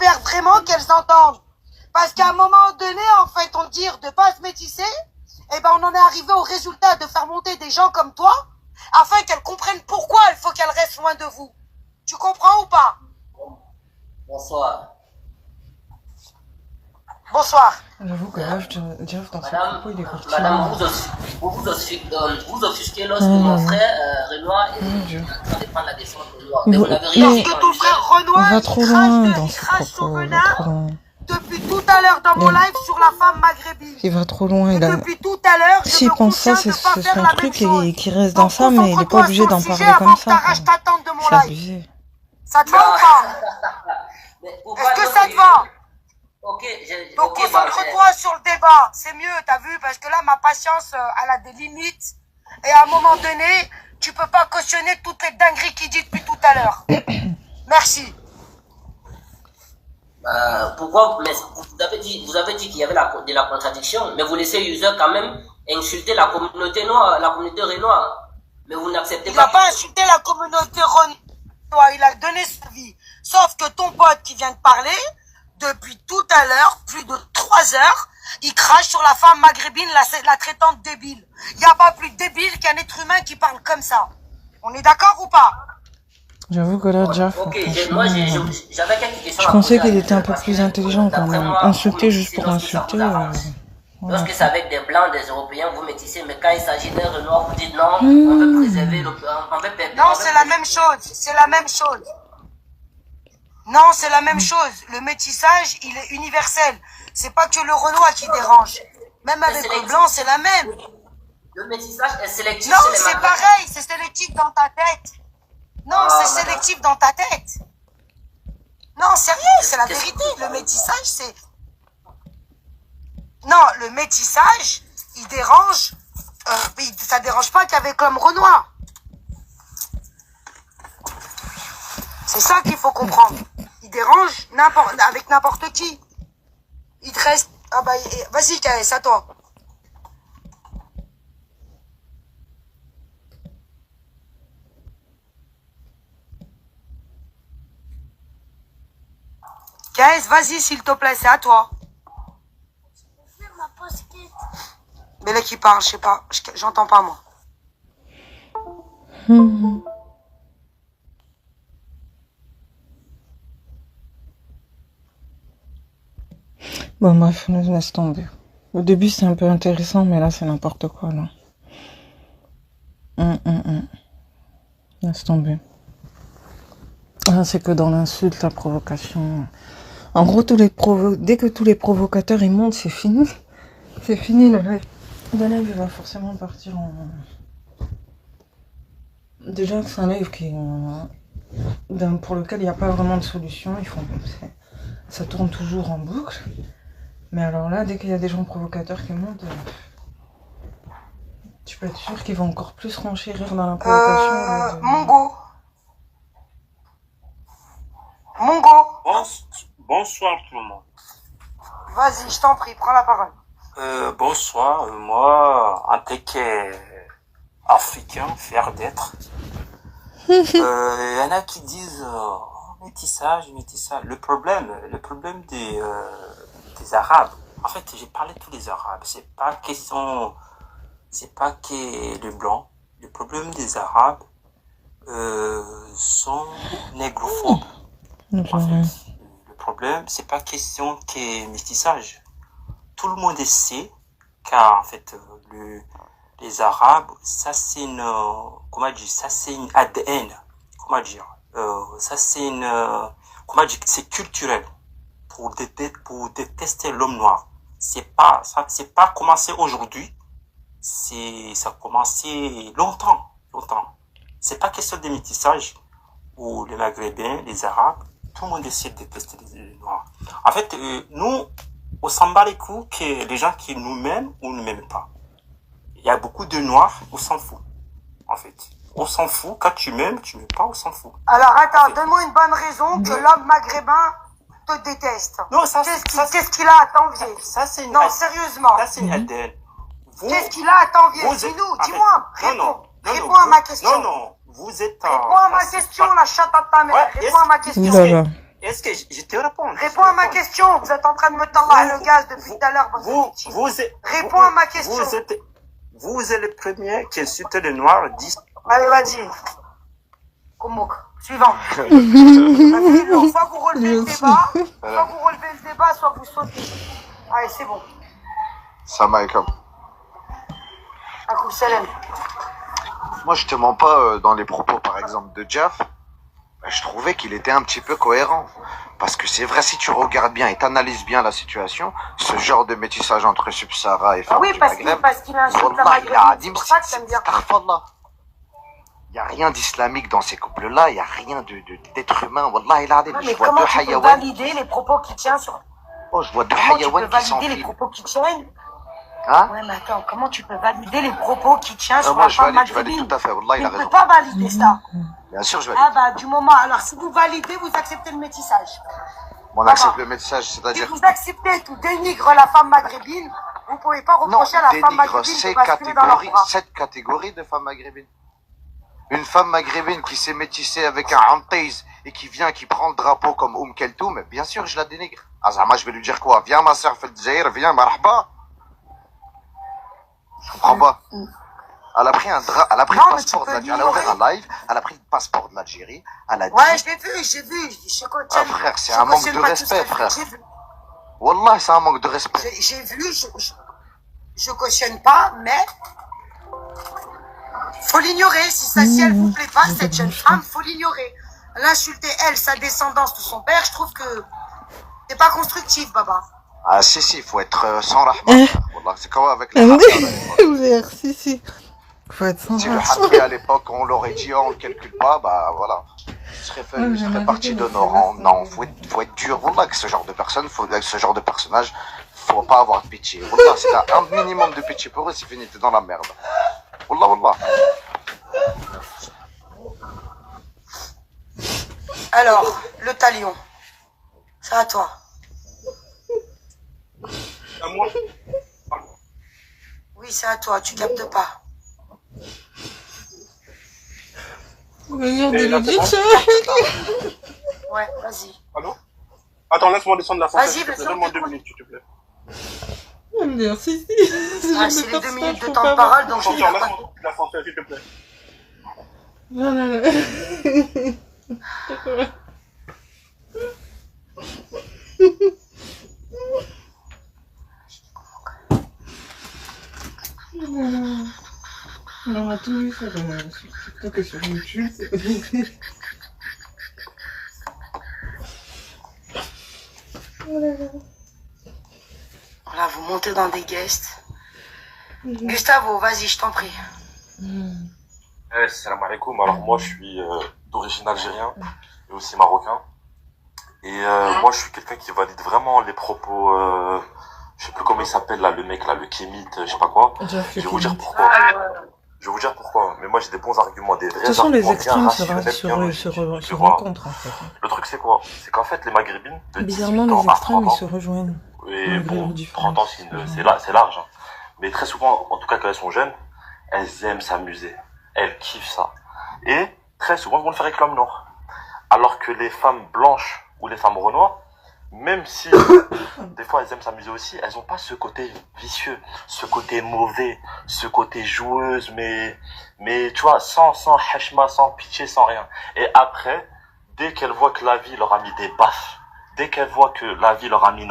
j'espère vraiment qu'elles entendent. Parce qu'à un moment donné, en fait, on dit de pas se métisser, et ben on en est arrivé au résultat de faire monter des gens comme toi, afin qu'elles comprennent pourquoi il faut qu'elles restent loin de vous. Tu comprends ou pas? Bonsoir. Bonsoir. J'avoue que là, Jeff, dans ses propos, il est parti. Madame, vous offusquez lorsque mon frère Renoir est en train de prendre la défense de Renoir. Mais vous n'avez rien dit. Lorsque ton frère Renoir, il va trop loin dans ses propos, il va trop loin. Depuis tout à l'heure dans mon live sur la femme maghrébine. Il va trop loin, il a... Depuis tout à l'heure, S'il pense ça, c'est son truc et qu'il reste dans ça, mais il n'est pas obligé d'en parler comme ça. C'est abusé. Ça te va ou pas? Est-ce que ça te va? Donc concentre-toi sur le débat, c'est mieux, t'as vu, parce que là ma patience elle a des limites et à un moment donné tu peux pas cautionner toutes les dingueries qu'il dit depuis tout à l'heure. Merci. Pourquoi vous avez dit qu'il y avait de la contradiction, mais vous laissez User quand même insulter la communauté noire, la communauté renoire, mais vous n'acceptez pas. Il n'a pas insulté la communauté renoire, il a donné sa vie. Sauf que ton pote qui vient de parler, depuis tout à l'heure, plus de 3 heures, il crache sur la femme maghrébine, la traitant de débile. Il n'y a pas plus débile qu'un être humain qui parle comme ça. On est d'accord ou pas? J'avoue que là, Jeff, moi j'avais quelques questions. Je pensais qu'il était un peu plus intelligent quand même. Insulter juste pour insulter. Lorsque c'est avec des blancs, des européens, vous métissez, mais quand il s'agit d'un Renoir, vous dites non, on veut préserver Non, c'est la même chose, c'est la même chose. Non, c'est la même chose. Le métissage, il est universel. C'est pas que le Renoir qui dérange. Même avec le blanc, c'est la même. Le métissage est sélectif. Non, c'est pareil, c'est sélectif dans ta tête. Non, c'est sélectif dans ta tête. Non, sérieux, c'est la vérité. Le métissage, c'est... Non, le métissage, il dérange... ça dérange pas qu'avec l'homme Renoir. C'est ça qu'il faut comprendre. Il dérange avec n'importe qui. Il te reste... Ah bah, vas-y, KS, à toi. KS, vas-y, s'il te plaît, c'est à toi. Mais là qui parle, je sais pas, j'entends pas, moi. Bon, bref, laisse tomber. Au début, c'est un peu intéressant, mais là, c'est n'importe quoi, là. Laisse tomber. Ah, c'est que dans l'insulte, la provocation... En gros, dès que tous les provocateurs, ils montent, c'est fini. C'est fini, le live. Le live, il va forcément partir en... Déjà, c'est un live pour lequel il n'y a pas vraiment de solution. Ça tourne toujours en boucle. Mais alors là, dès qu'il y a des gens provocateurs qui montent, tu peux être sûr qu'ils vont encore plus renchérir dans la provocation. Mongo. Bonsoir tout le monde. Vas-y, je t'en prie, prends la parole. Bonsoir, moi, en tant qu'Africain, fier d'être, il y en a qui disent métissage. Le problème des Arabes, en fait, j'ai parlé de tous les Arabes, c'est pas que les Blancs. Le problème des Arabes sont négrophobes. En fait, le problème, c'est pas question que métissage. Tout le monde sait, car en fait, les Arabes, ça c'est une, ça c'est une ADN, ça c'est une, c'est culturel pour détester l'homme noir. C'est pas commencé aujourd'hui, ça a commencé longtemps. C'est pas question de métissage où les Maghrébins, les Arabes, tout le monde essaie de détester les Noirs. En fait, nous, on s'en bat les coups que les gens qui nous m'aiment ou ne m'aiment pas. Il y a beaucoup de Noirs, on s'en fout. En fait, on s'en fout. Quand tu m'aimes pas, on s'en fout. Alors attends, donne-moi une bonne raison que l'homme maghrébin te déteste. Non, qu'est-ce qu'il a à t'envier? Non, sérieusement. Ça, c'est une ADN. Qu'est-ce qu'il a à t'envier? Dis-nous, dis-moi. Réponds à ma question. Non. Vous êtes Réponds à ma question, la chatte à ta mère. Réponds à ma question. est-ce que je te réponds? Réponds à ma question. Vous êtes en train de me tendre le gaz depuis tout à l'heure. Réponds à ma question. Vous êtes le premier qui insulte les Noirs. Allez, vas-y. Komok. Suivant. Soit vous relevez le débat, soit vous sautez. Allez, c'est bon. Salam alaikum. Akou salam. Moi, je te mens pas dans les propos, par exemple, de Jaff. Je trouvais qu'il était un petit peu cohérent. Parce que c'est vrai, si tu regardes bien et t'analyses bien la situation, ce genre de métissage entre Sub-Sahara et femmes du Maghreb, parce qu'il insulte la Maghrébine, c'est pour ça que t'aimes bien. Il n'y a rien d'islamique dans ces couples-là, il n'y a rien d'être humain. Wallah, il a des mais comment tu peux valider les propos qui tiennent sur... Oh, je vois deux Comment tu peux hayawan qui valider les propos qui tiennent Hein? Ouais, mais attends, comment tu peux valider les propos qui tiennent sur moi, la je femme valide maghrébine? tout à fait. Wallah, il a Tu ne raison. peux pas valider ça. Bien sûr, je valide. Ah bah, du moment... Alors, si vous validez, vous acceptez le métissage. On accepte le métissage, c'est-à-dire... Si vous acceptez tout dénigre la femme maghrébine, vous ne pouvez pas reprocher à la femme maghrébine de basculer dans leur bras. Cette catégorie de femmes maghrébines. Une femme maghrébine qui s'est métissée avec un Antez et qui prend le drapeau comme Keltoum, bien sûr, je la dénigre. Azama, je vais lui dire quoi? Viens, ma soeur, fais le Djaïr, viens, marhaba. Je comprends pas. Elle a pris le passeport de l'Algérie, elle a ouvert un live, elle a pris le passeport de l'Algérie, elle a dit... Ouais, j'ai vu. Ah, frère, c'est un manque de respect, frère. Wallah, c'est un manque de respect. J'ai vu, je cautionne pas, mais... Faut l'ignorer. Si elle vous plaît pas, cette jeune femme, faut l'ignorer. L'insulter, elle, sa descendance de son père, je trouve que c'est pas constructif, Baba. Ah, si, il faut être sans rahma. Wallah, c'est comme avec les si. Faut être sans Si le haqqi à l'époque, on l'aurait dit, on le calcule pas, bah voilà. Il serait parti de nos rangs. Non, faut être dur. Wallah, que ce genre de personne, ce genre de personnage, faut pas avoir de pitié. Wallah, c'est un minimum de pitié pour eux, c'est fini, t'es dans la merde. Wallah. Alors, le talion. C'est à toi. À moi? Oui, c'est à toi, tu captes pas. Venir de le dire, Ouais, vas-y. Allô? Attends, laisse-moi descendre la fontaine. Vas-y, Donne-moi 2 minutes, s'il te plaît. Merci. Ah, c'est les 2 minutes de temps de parole, donc je Attention, vais pas... laisse-moi la fontaine, s'il te plaît. On a tout vu ça sur TikTok et sur YouTube. Voilà, vous montez dans des guests. Gustavo, vas-y, je t'en prie. Salam alaikum. Alors moi je suis d'origine algérien et aussi marocain. Et moi je suis quelqu'un qui valide vraiment les propos, je sais plus comment il s'appelle là, le mec là, le Kémit, je sais pas quoi. Je vais vous dire pourquoi. Mais moi j'ai des bons arguments, des vrais Ce sont les arguments extrêmes se rencontrent en fait. Le truc c'est quoi? C'est qu'en fait les maghrébines de Bizarrement 18 ans les à extrêmes 30 ils ans, se rejoignent. et bon, 30 ans c'est large, hein. Mais très souvent, en tout cas quand elles sont jeunes, elles aiment s'amuser. Elles kiffent ça. Et très souvent, elles vont le faire avec l'homme noir. Alors que les femmes blanches ou les femmes renois, même si des fois elles aiment s'amuser aussi, elles n'ont pas ce côté vicieux, ce côté mauvais, ce côté joueuse, mais tu vois, sans hashma, sans pitié, sans rien. Et après, dès qu'elles voient que la vie leur a mis des baffes, dès qu'elles voient que la vie leur a mis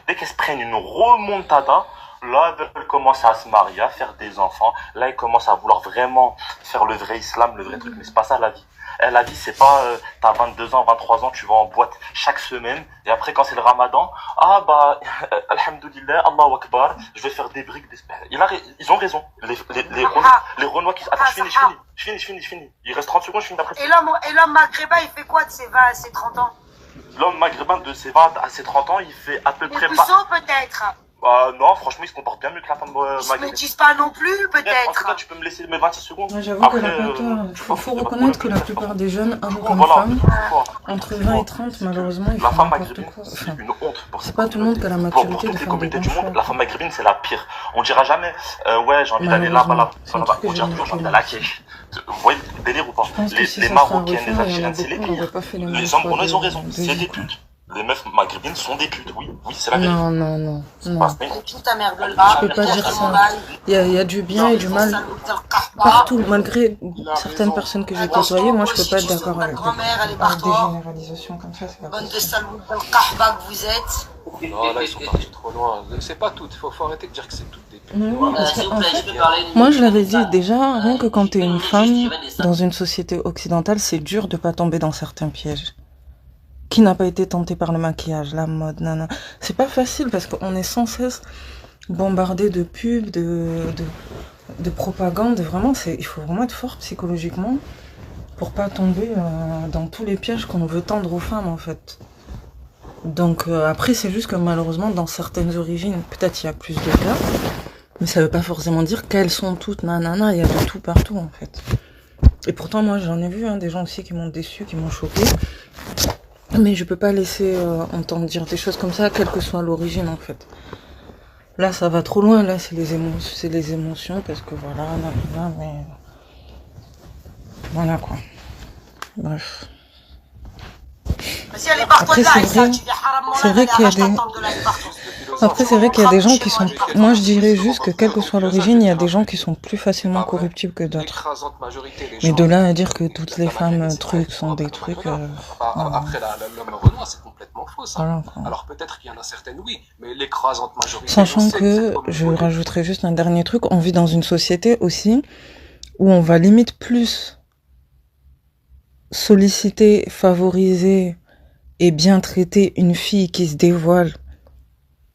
dès qu'elles se prennent une remontada, là, elles commencent à se marier, à faire des enfants. Là, elles commencent à vouloir vraiment faire le vrai islam, le vrai truc. Mais c'est pas ça la vie. La vie, c'est pas, t'as 22 ans, 23 ans, tu vas en boîte chaque semaine. Et après, quand c'est le ramadan, ah bah, alhamdoulilah, Allahu Akbar, je vais faire des briques, des... Ils ont raison. Les Renois qui... Attends, je finis. Il reste 30 secondes, je finis d'après. Et l'homme maghrébin, il fait quoi de ses 20 à ses 30 ans? L'homme maghrébin de ses 20 à ses 30 ans, il fait à peu près pas... peut-être. Non, franchement, ils se comportent bien mieux que la femme Ils se maghrébine. métissent pas non plus, En tout peut-être. cas, tu peux me laisser mes 26 secondes. Moi, j'avoue que faut reconnaître que la plupart des jeunes, hommes comme femmes, entre 20 et 30, malheureusement, ils La font femme n'importe maghrébine, quoi. c'est Enfin, une honte pour c'est pas tout le monde qui a la pour maturité de toutes les faire des communautés bons du choix. monde, la femme maghrébine, c'est la pire. On dira jamais, ouais, j'ai envie d'aller là-bas, Malheureusement, là-bas. c'est un truc que On j'ai dira toujours, j'ai envie remarqué, d'aller à Kiev. Vous voyez le délire ou pas? Je pense que si Les ça Marocaines, serait à les refaire, il y en a Algériennes, c'est les beaucoup qui n'auraient pires. pas fait les mêmes Les hommes, choix on ils ont de raison, c'est vie, des quoi. putes. Les meufs maghrébines sont des putes, oui, c'est la vérité. Non, non, non, non. Parce que- Tout ta merde là. Je peux pas dire ça. Il y a du bien et du mal partout, malgré certaines personnes que j'ai côtoyées. Moi, je peux pas être d'accord avec grand-mère, elle est des partout. généralisations comme ça. C'est pas Bande de possible. salauds de kahba que vous êtes. Non, là, ils sont partis trop loin. C'est pas toutes. Faut arrêter de dire que c'est toutes des putes. Oui, parce S'il que, vous en plaît, fait, je peux parler moi, je l'avais dit déjà, rien que quand je t'es peux une juste femme tirer des dans une société occidentale, c'est dur de pas tomber dans certains pièges. Qui n'a pas été tenté par le maquillage, la mode, nana. C'est pas facile parce qu'on est sans cesse bombardé de pubs, de propagande. Vraiment, il faut vraiment être fort psychologiquement pour pas tomber dans tous les pièges qu'on veut tendre aux femmes, en fait. Donc après, c'est juste que malheureusement, dans certaines origines, peut-être il y a plus de cas, mais ça veut pas forcément dire qu'elles sont toutes nanana, il y a de tout partout, en fait. Et pourtant, moi, j'en ai vu des gens aussi qui m'ont déçu, qui m'ont choqué. Mais je peux pas laisser entendre dire des choses comme ça, quelle que soit l'origine, en fait. Là, ça va trop loin, là, c'est les émotions, parce que voilà, mais... Voilà, quoi. Bref. Si elle est partout Après, là, c'est et ça, vrai- tu viens haram c'est vrai qu'il y a des- Après, c'est vrai qu'il y a des gens qui sont... Moi, je dirais juste que, quelle que soit l'origine, il y a des gens qui sont plus facilement corruptibles que d'autres. L'écrasante majorité des Mais gens- de là à dire que toutes les femmes trucs sont des trucs... Après, l'homme Renoir, c'est complètement faux, ça. voilà, quoi. Alors peut-être qu'il y en a certaines, oui, mais l'écrasante majorité... Sachant on sait que, c'est comme je une rajouterai juste un dernier truc, on vit dans une société aussi où on va limite plus solliciter, favoriser et bien traiter une fille qui se dévoile,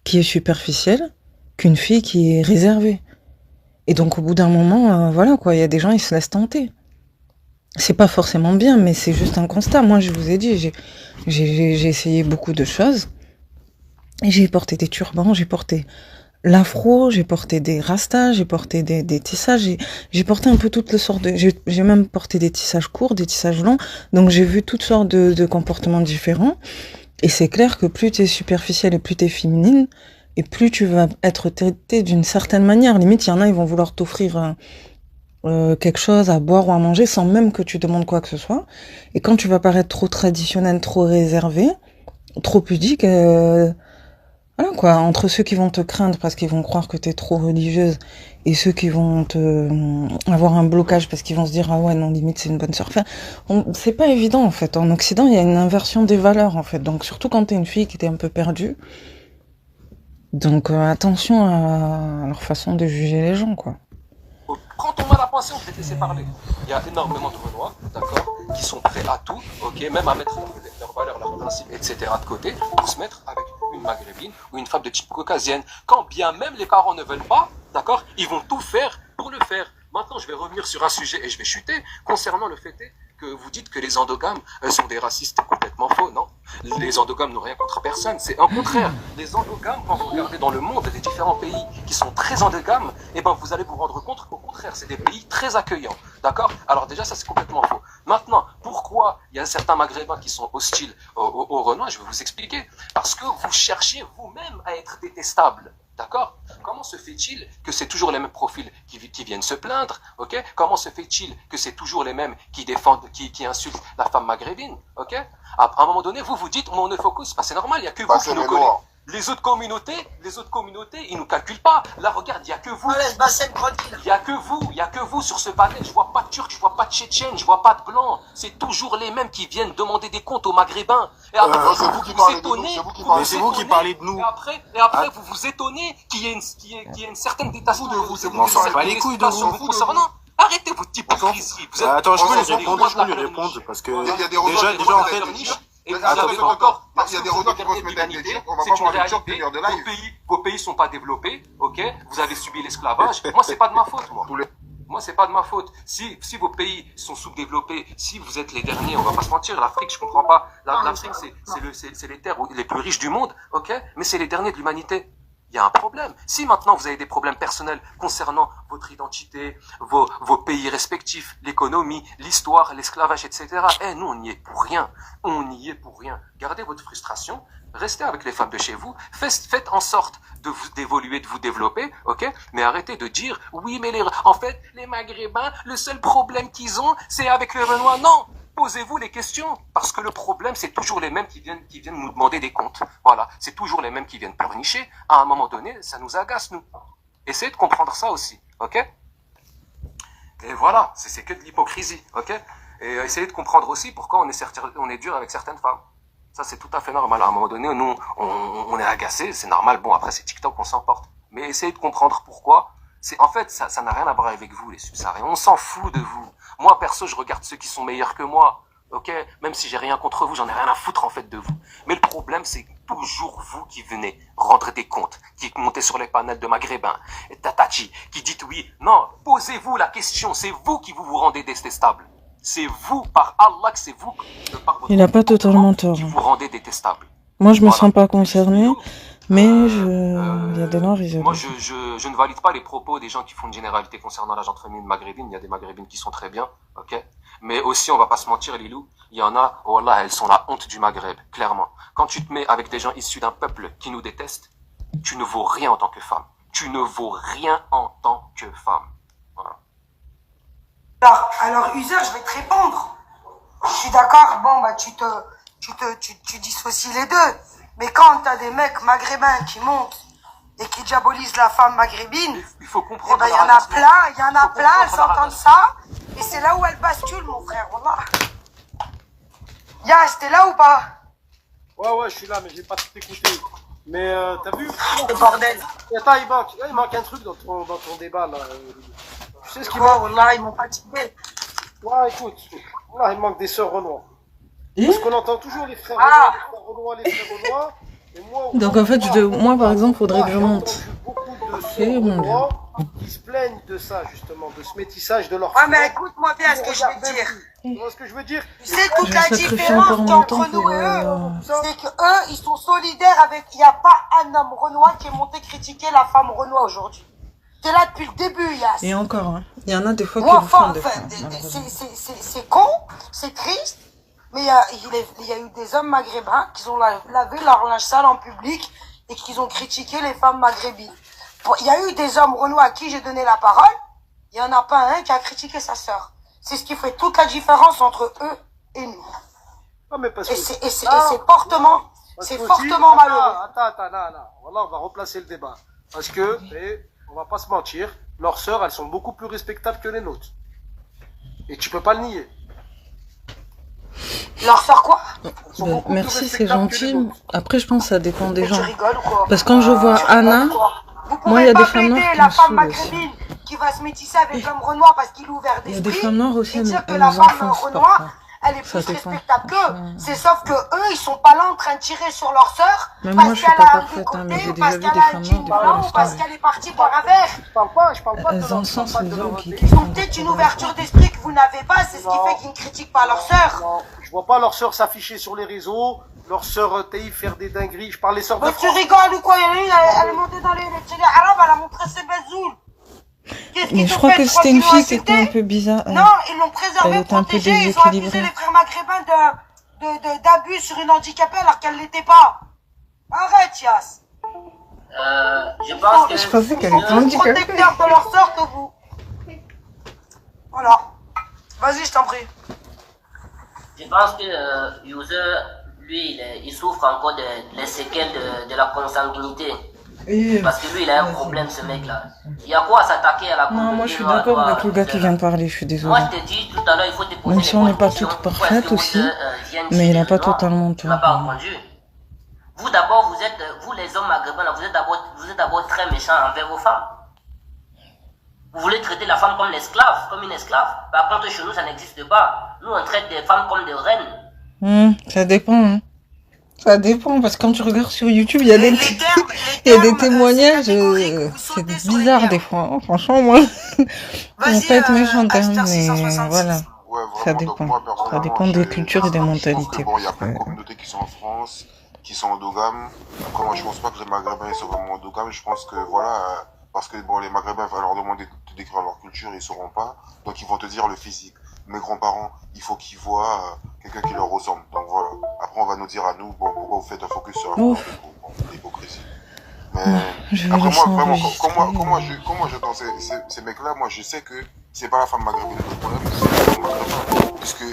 qui est superficielle, qu'une fille qui est réservée. Et donc au bout d'un moment, voilà quoi, il y a des gens, ils se laissent tenter. C'est pas forcément bien, mais c'est juste un constat. Moi, je vous ai dit, j'ai essayé beaucoup de choses. Et j'ai porté des turbans, j'ai porté l'afro, j'ai porté des rastas, j'ai porté des tissages, j'ai porté un peu toutes les sortes de... J'ai même porté des tissages courts, des tissages longs, donc j'ai vu toutes sortes de comportements différents, et c'est clair que plus t'es superficielle et plus t'es féminine, et plus tu vas être traitée d'une certaine manière. Limite, il y en a, ils vont vouloir t'offrir quelque chose à boire ou à manger sans même que tu demandes quoi que ce soit, et quand tu vas paraître trop traditionnelle, trop réservée, trop pudique... Voilà quoi, entre ceux qui vont te craindre parce qu'ils vont croire que t'es trop religieuse et ceux qui vont avoir un blocage parce qu'ils vont se dire ah ouais non limite c'est une bonne sœur. Enfin, c'est pas évident en fait. En Occident il y a une inversion des valeurs en fait. Donc surtout quand t'es une fille qui était un peu perdue. Donc attention à leur façon de juger les gens quoi. Quand on a la pensée, on peut laisser parler. Il y a énormément de Renois, d'accord, qui sont prêts à tout, ok, même à mettre leurs valeurs, leurs principes, etc. de côté, pour se mettre avec une maghrébine ou une femme de type caucasienne. Quand bien même les parents ne veulent pas, d'accord, ils vont tout faire pour le faire. Maintenant, je vais revenir sur un sujet et je vais chuter concernant le fait que vous dites que les endogames sont des racistes. Complètement faux, non? Les endogames n'ont rien contre personne. C'est un contraire. Les endogames, quand vous regardez dans le monde les différents pays qui sont très endogames, eh ben, vous allez vous rendre compte qu'au contraire, c'est des pays très accueillants. D'accord? Alors déjà, ça c'est complètement faux. Maintenant, pourquoi il y a certains maghrébins qui sont hostiles aux Renois? Je vais vous expliquer. Parce que vous cherchez vous-même à être détestable. D'accord? Comment se fait-il que c'est toujours les mêmes profils qui viennent se plaindre? Ok? Comment se fait-il que c'est toujours les mêmes qui défendent, qui insultent la femme maghrébine? Ok? À un moment donné, vous dites, on ne focus pas. C'est normal, il n'y a que vous qui nous connaissez. Les autres communautés, ils nous calculent pas. Là, regarde, il y a que vous. Il y a que vous sur ce panel. Je vois pas de Turcs, je vois pas de Tchétchènes, je vois pas de Blancs. C'est toujours les mêmes qui viennent demander des comptes aux Maghrébins. Et après, c'est vous qui parlez de nous, c'est vous qui parlez de nous. Et après, vous vous étonnez qu'il y ait une certaine détachement de vous. On s'en bat les couilles de vous. Concernant. Arrêtez votre hypocrisie. Attends, je peux lui répondre parce que Il y a des déjà en fait, et vous Attends, avez encore, il y a des Renois qui vont se mettre à me dire, on va c'est pas une voir une réalité. job tenir de live. Vos pays sont pas développés, ok? Vous avez subi l'esclavage. Moi, c'est pas de ma faute, moi. Moi, c'est pas de ma faute. Si vos pays sont sous-développés, si vous êtes les derniers, on va pas se mentir, l'Afrique, je comprends pas. L'Afrique, c'est les terres les plus riches du monde, ok? Mais c'est les derniers de l'humanité. il y a un problème. Si maintenant vous avez des problèmes personnels concernant votre identité, vos pays respectifs, l'économie, l'histoire, l'esclavage, etc., nous, on n'y est pour rien. On n'y est pour rien. Gardez votre frustration, restez avec les femmes de chez vous, faites en sorte d'évoluer, de vous développer, ok? Mais arrêtez de dire, oui, mais en fait, les Maghrébins, le seul problème qu'ils ont, c'est avec les Renois. Non! Posez-vous les questions, parce que le problème, c'est toujours les mêmes qui viennent nous demander des comptes. Voilà, c'est toujours les mêmes qui viennent pleurnicher. À un moment donné, ça nous agace, nous. Essayez de comprendre ça aussi, ok? Et voilà, c'est que de l'hypocrisie, ok? Et essayez de comprendre aussi pourquoi on est dur avec certaines femmes. Ça, c'est tout à fait normal. À un moment donné, nous, on est agacé, c'est normal. Bon, après, c'est TikTok, on s'emporte. Mais essayez de comprendre pourquoi. En fait, ça n'a rien à voir avec vous, les subsahariens. On s'en fout de vous. Moi, perso, je regarde ceux qui sont meilleurs que moi. Ok? Même si j'ai rien contre vous, j'en ai rien à foutre, en fait, de vous. Mais le problème, c'est toujours vous qui venez rendre des comptes, qui montez sur les panels de Maghrébins, et Tatachi, qui dites oui. Non, posez-vous la question. C'est vous qui vous rendez détestable. C'est vous, par Allah, que c'est vous, par votre Il n'a pas totalement tort. qui vous rendez détestable. Moi, je me sens pas concernée, mais il y a des noirs, ils Moi, je ne valide pas les propos des gens qui font une généralité concernant la gente féminine maghrébine. Il y a des maghrébines qui sont très bien, ok? Mais aussi, on va pas se mentir, Lilou, il y en a, oh là, elles sont la honte du Maghreb, clairement. Quand tu te mets avec des gens issus d'un peuple qui nous déteste, tu ne vaux rien en tant que femme. Tu ne vaux rien en tant que femme. Voilà. Alors, User, je vais te répondre. Je suis d'accord, bon, bah, tu dissocies les deux. Mais quand t'as des mecs maghrébins qui montent et qui diabolisent la femme maghrébine, il faut comprendre. Eh ben, il y en a plein, elles s'entendent ça. Et c'est là où elles basculent, mon frère, wallah. Yas, t'es là ou pas? Ouais, je suis là, mais j'ai pas tout écouté. Mais t'as vu? Le bordel. Attends, il manque un truc dans ton débat, là. Tu sais ce qu'il Quoi, manque? wallah, ils m'ont fatigué. Ouais, écoute, là, il manque des sœurs Renoir. Parce qu'on entend toujours les frères Renoir, les frères Renoir. Et moi, Donc en fait, moi par exemple, faudrait que je monte. Beaucoup de sœurs Renoir qui se plaignent de ça, justement, de ce métissage de leur Ouais, mais écoute-moi bien ce que je veux dire. Tu vois ce que je veux dire? Tu sais, toute la différence entre nous et eux, c'est qu'eux, ils sont solidaires avec... Il n'y a pas un homme Renoir qui est monté critiquer la femme Renoir aujourd'hui. T'es là depuis le début, Yass. Et encore, hein. Il y en a des fois qui Moi, le font enfin, des fois. c'est con, c'est triste, mais il y a eu des hommes maghrébins qui ont lavé leur linge sale en public et qui ont critiqué les femmes maghrébines. Il y a eu des hommes Renois à qui j'ai donné la parole, il n'y en a pas un qui a critiqué sa sœur. C'est ce qui fait toute la différence entre eux et nous. Non, mais parce que... Et c'est fortement malheureux. Attends, voilà, on va replacer le débat. Parce que, on va pas se mentir, leurs sœurs, elles sont beaucoup plus respectables que les nôtres. Et tu peux pas le nier. Leurs sœurs quoi? Merci, c'est gentil. Après, je pense que ça dépend des gens. Tu rigoles ou quoi? Parce que quand je vois Anna, moi, il y a des femmes noires qui la me femme saoulent maghrébine qui va se métisser avec l'homme Renoir parce qu'il est ouvert d'esprit. Il y a des femmes noires aussi, et dire que elles la nous femme enfoncent Renoir, parfois. elle est Ça plus dépend. respectable qu'eux. C'est sauf que eux, ils sont pas là en train de tirer sur leur sœur Même moi, parce je suis qu'elle pas a un parfaite, hein, mais décolleté j'ai ou déjà parce vu qu'elle des a un femmes jean noires, des blanc fois, ou laisse parce tomber. qu'elle est partie boire un verre. Je parle pas de Elles ont le sens, les hommes qui Ils ont peut-être une ouverture d'esprit que vous n'avez pas, c'est ce qui fait qu'ils ne critiquent pas leur sœur. Non, je vois pas leurs sœurs s'afficher sur les réseaux, leurs sœurs TI faire des dingueries. Je parle des sœurs de Mais tu France. rigoles ou quoi? Il y en a une, elle est montée dans les télé arabes, elle a montré ses bezouls. Mais je crois que c'était une fille qui était un peu bizarre. Non, ils l'ont préservée, Elle était un peu protégée. Ils ont accusé déséquilibrée. les frères maghrébins d'abus sur une handicapée alors qu'elle l'était pas. Arrête, Yass. Je pense que... Je pensais qu'elle Ils était sont plus handicapée. protecteurs de leur sort que vous. Voilà. Vas-y, je t'en prie. Je pense que User, lui, il souffre encore des séquelles de la consanguinité. Parce que lui, il a un problème, ce mec-là. Il y a quoi à s'attaquer à la communauté? Non, moi je suis d'accord avec le gars qui vient de parler, je suis désolée. Moi, je t'ai dit tout à l'heure, il faut te poser Même si les on bonnes n'est pas questions. toutes Pourquoi est-ce parfaites que aussi, vous, viennent mais il n'a tirer pas le noir? totalement Tu m'as tort. pas entendu. Vous d'abord, vous les hommes maghrébins, là, vous êtes d'abord très méchants envers vos femmes. Vous voulez traiter la femme comme l'esclave, comme une esclave. Par contre, chez nous, ça n'existe pas. Nous, on traite des femmes comme des reines. Ça dépend, hein. Ça dépend, parce que quand tu regardes sur YouTube, il y a des, il y a des témoignages, c'est bizarre des fois, hein. Franchement, moi, on va pas être méchante, hein, mais voilà, Ouais, ça vraiment, donc dépend. moi, Ça personnellement, dépend des je cultures et des pense que mentalités. bon, il y a plein de Ouais. communautés qui sont en France, qui sont endogames. Après, moi, je pense pas que les Maghrébins ils sont vraiment endogames. Je pense que, voilà, parce que bon, les Maghrébins, va leur demander de décrire leur culture, ils sauront pas. Donc, ils vont te dire le physique. Mes grands-parents, il faut qu'ils voient quelqu'un qui leur ressemble. Donc, voilà. Après, on va nous dire à nous, bon, pourquoi vous faites un focus sur l'hypocrisie. Mais après, moi, vraiment, comment j'entends ces mecs-là, moi, je sais que c'est pas la femme maghrébine le problème, c'est les hommes maghrébins. Puisque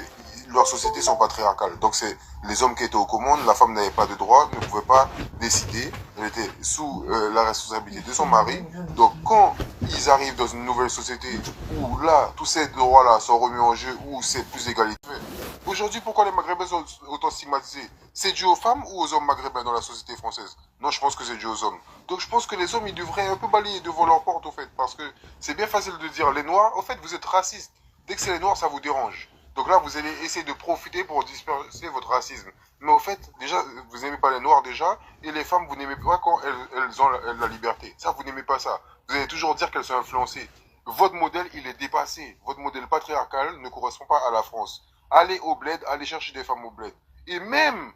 leurs sociétés sont patriarcales. Donc, c'est les hommes qui étaient aux commandes, la femme n'avait pas de droit, ne pouvait pas décider, elle était sous la responsabilité de son mari. Donc, quand ils arrivent dans une nouvelle société où là, tous ces droits-là sont remis en jeu, où c'est plus égalitaire, aujourd'hui, pourquoi les Maghrébins sont autant stigmatisés? C'est dû aux femmes ou aux hommes maghrébins dans la société française? Non, je pense que c'est dû aux hommes. Donc je pense que les hommes, ils devraient un peu balayer devant leur porte, au fait, parce que c'est bien facile de dire les Noirs, au fait, vous êtes racistes. Dès que c'est les Noirs, ça vous dérange. Donc là, vous allez essayer de profiter pour disperser votre racisme. Mais au fait, déjà, vous n'aimez pas les Noirs déjà, et les femmes, vous n'aimez pas quand elles ont la liberté. Ça, vous n'aimez pas ça. Vous allez toujours dire qu'elles sont influencées. Votre modèle, il est dépassé. Votre modèle patriarcal ne correspond pas à la France. Allez au bled, allez chercher des femmes au bled. Et même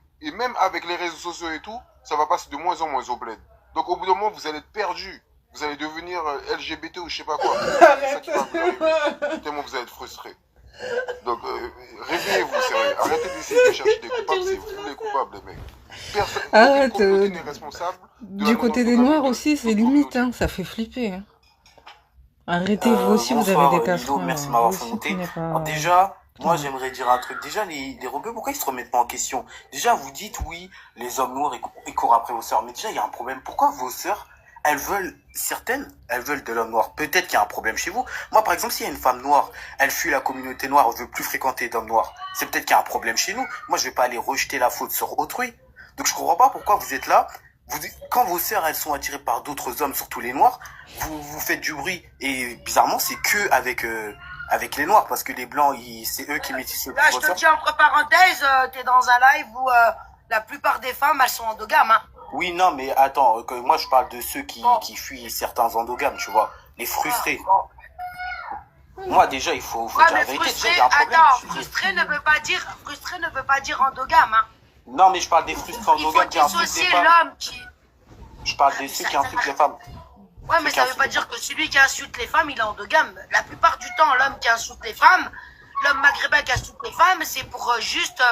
avec les réseaux sociaux et tout, ça va passer de moins en moins au bled. Donc au bout d'un moment, vous allez être perdu. Vous allez devenir LGBT ou je sais pas quoi. C'est ça qui va vous arriver. Tellement vous allez être frustré. Donc réveillez-vous, sérieux. Arrêtez d'essayer de chercher des coupables. C'est vous les coupables, les mecs. Personne, Arrête, aucune communauté n'est responsable. du côté des Noirs aussi, c'est limite, hein, ça fait flipper. Hein. Arrêtez, vous aussi, vous avez des casseroles. Lido, merci de m'avoir fait monter. Alors déjà, moi j'aimerais dire un truc. Déjà, les rebeux, pourquoi ils se remettent pas en question? Déjà, vous dites oui, les hommes noirs, ils courent après vos sœurs. Mais déjà, il y a un problème. Pourquoi vos sœurs, elles veulent de l'homme noir? Peut-être qu'il y a un problème chez vous. Moi, par exemple, s'il y a une femme noire, elle fuit la communauté noire, elle veut plus fréquenter d'hommes noirs. C'est peut-être qu'il y a un problème chez nous. Moi, je vais pas aller rejeter la faute sur autrui. Donc, je comprends pas pourquoi vous êtes là. Quand vos sœurs, elles sont attirées par d'autres hommes, surtout les noirs, vous faites du bruit. Et bizarrement, c'est que avec les noirs, parce que les blancs, c'est eux qui métissent le plus. Là, je te dis entre parenthèses, t'es dans un live où la plupart des femmes, elles sont endogames, hein. Oui, non, mais attends, moi je parle de ceux qui fuient certains endogames, tu vois, les frustrés. Moi déjà, il faut dire la vérité. Déjà, il y a un problème. Attends, frustré ne veut pas dire endogame, hein. Non, mais je parle des frustrés endogames qui insultent les femmes. L'homme qui... Je parle de ceux qui insultent les femmes. Ouais, mais ça veut pas dire que celui qui insulte les femmes, il est endogame. La plupart du temps, l'homme qui insulte les femmes, l'homme maghrébin qui insulte les femmes, c'est pour juste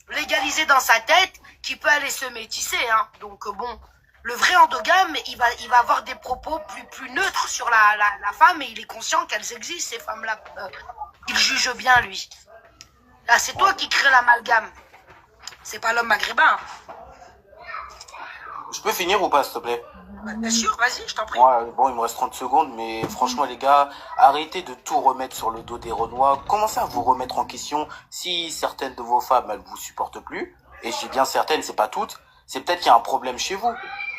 légaliser dans sa tête qu'il peut aller se métisser, hein. Donc bon, le vrai endogame, il va avoir des propos plus neutres sur la femme, et il est conscient qu'elles existent, ces femmes-là. Il juge bien, lui. Là, c'est toi qui crée l'amalgame. C'est pas l'homme maghrébin. Je peux finir ou pas, s'il te plaît? Bien sûr, vas-y, je t'en prie. Ouais, bon, il me reste 30 secondes, mais franchement, les gars, arrêtez de tout remettre sur le dos des Renois. Commencez à vous remettre en question. Si certaines de vos femmes, elles vous supportent plus, et je dis bien certaines, c'est pas toutes, c'est peut-être qu'il y a un problème chez vous.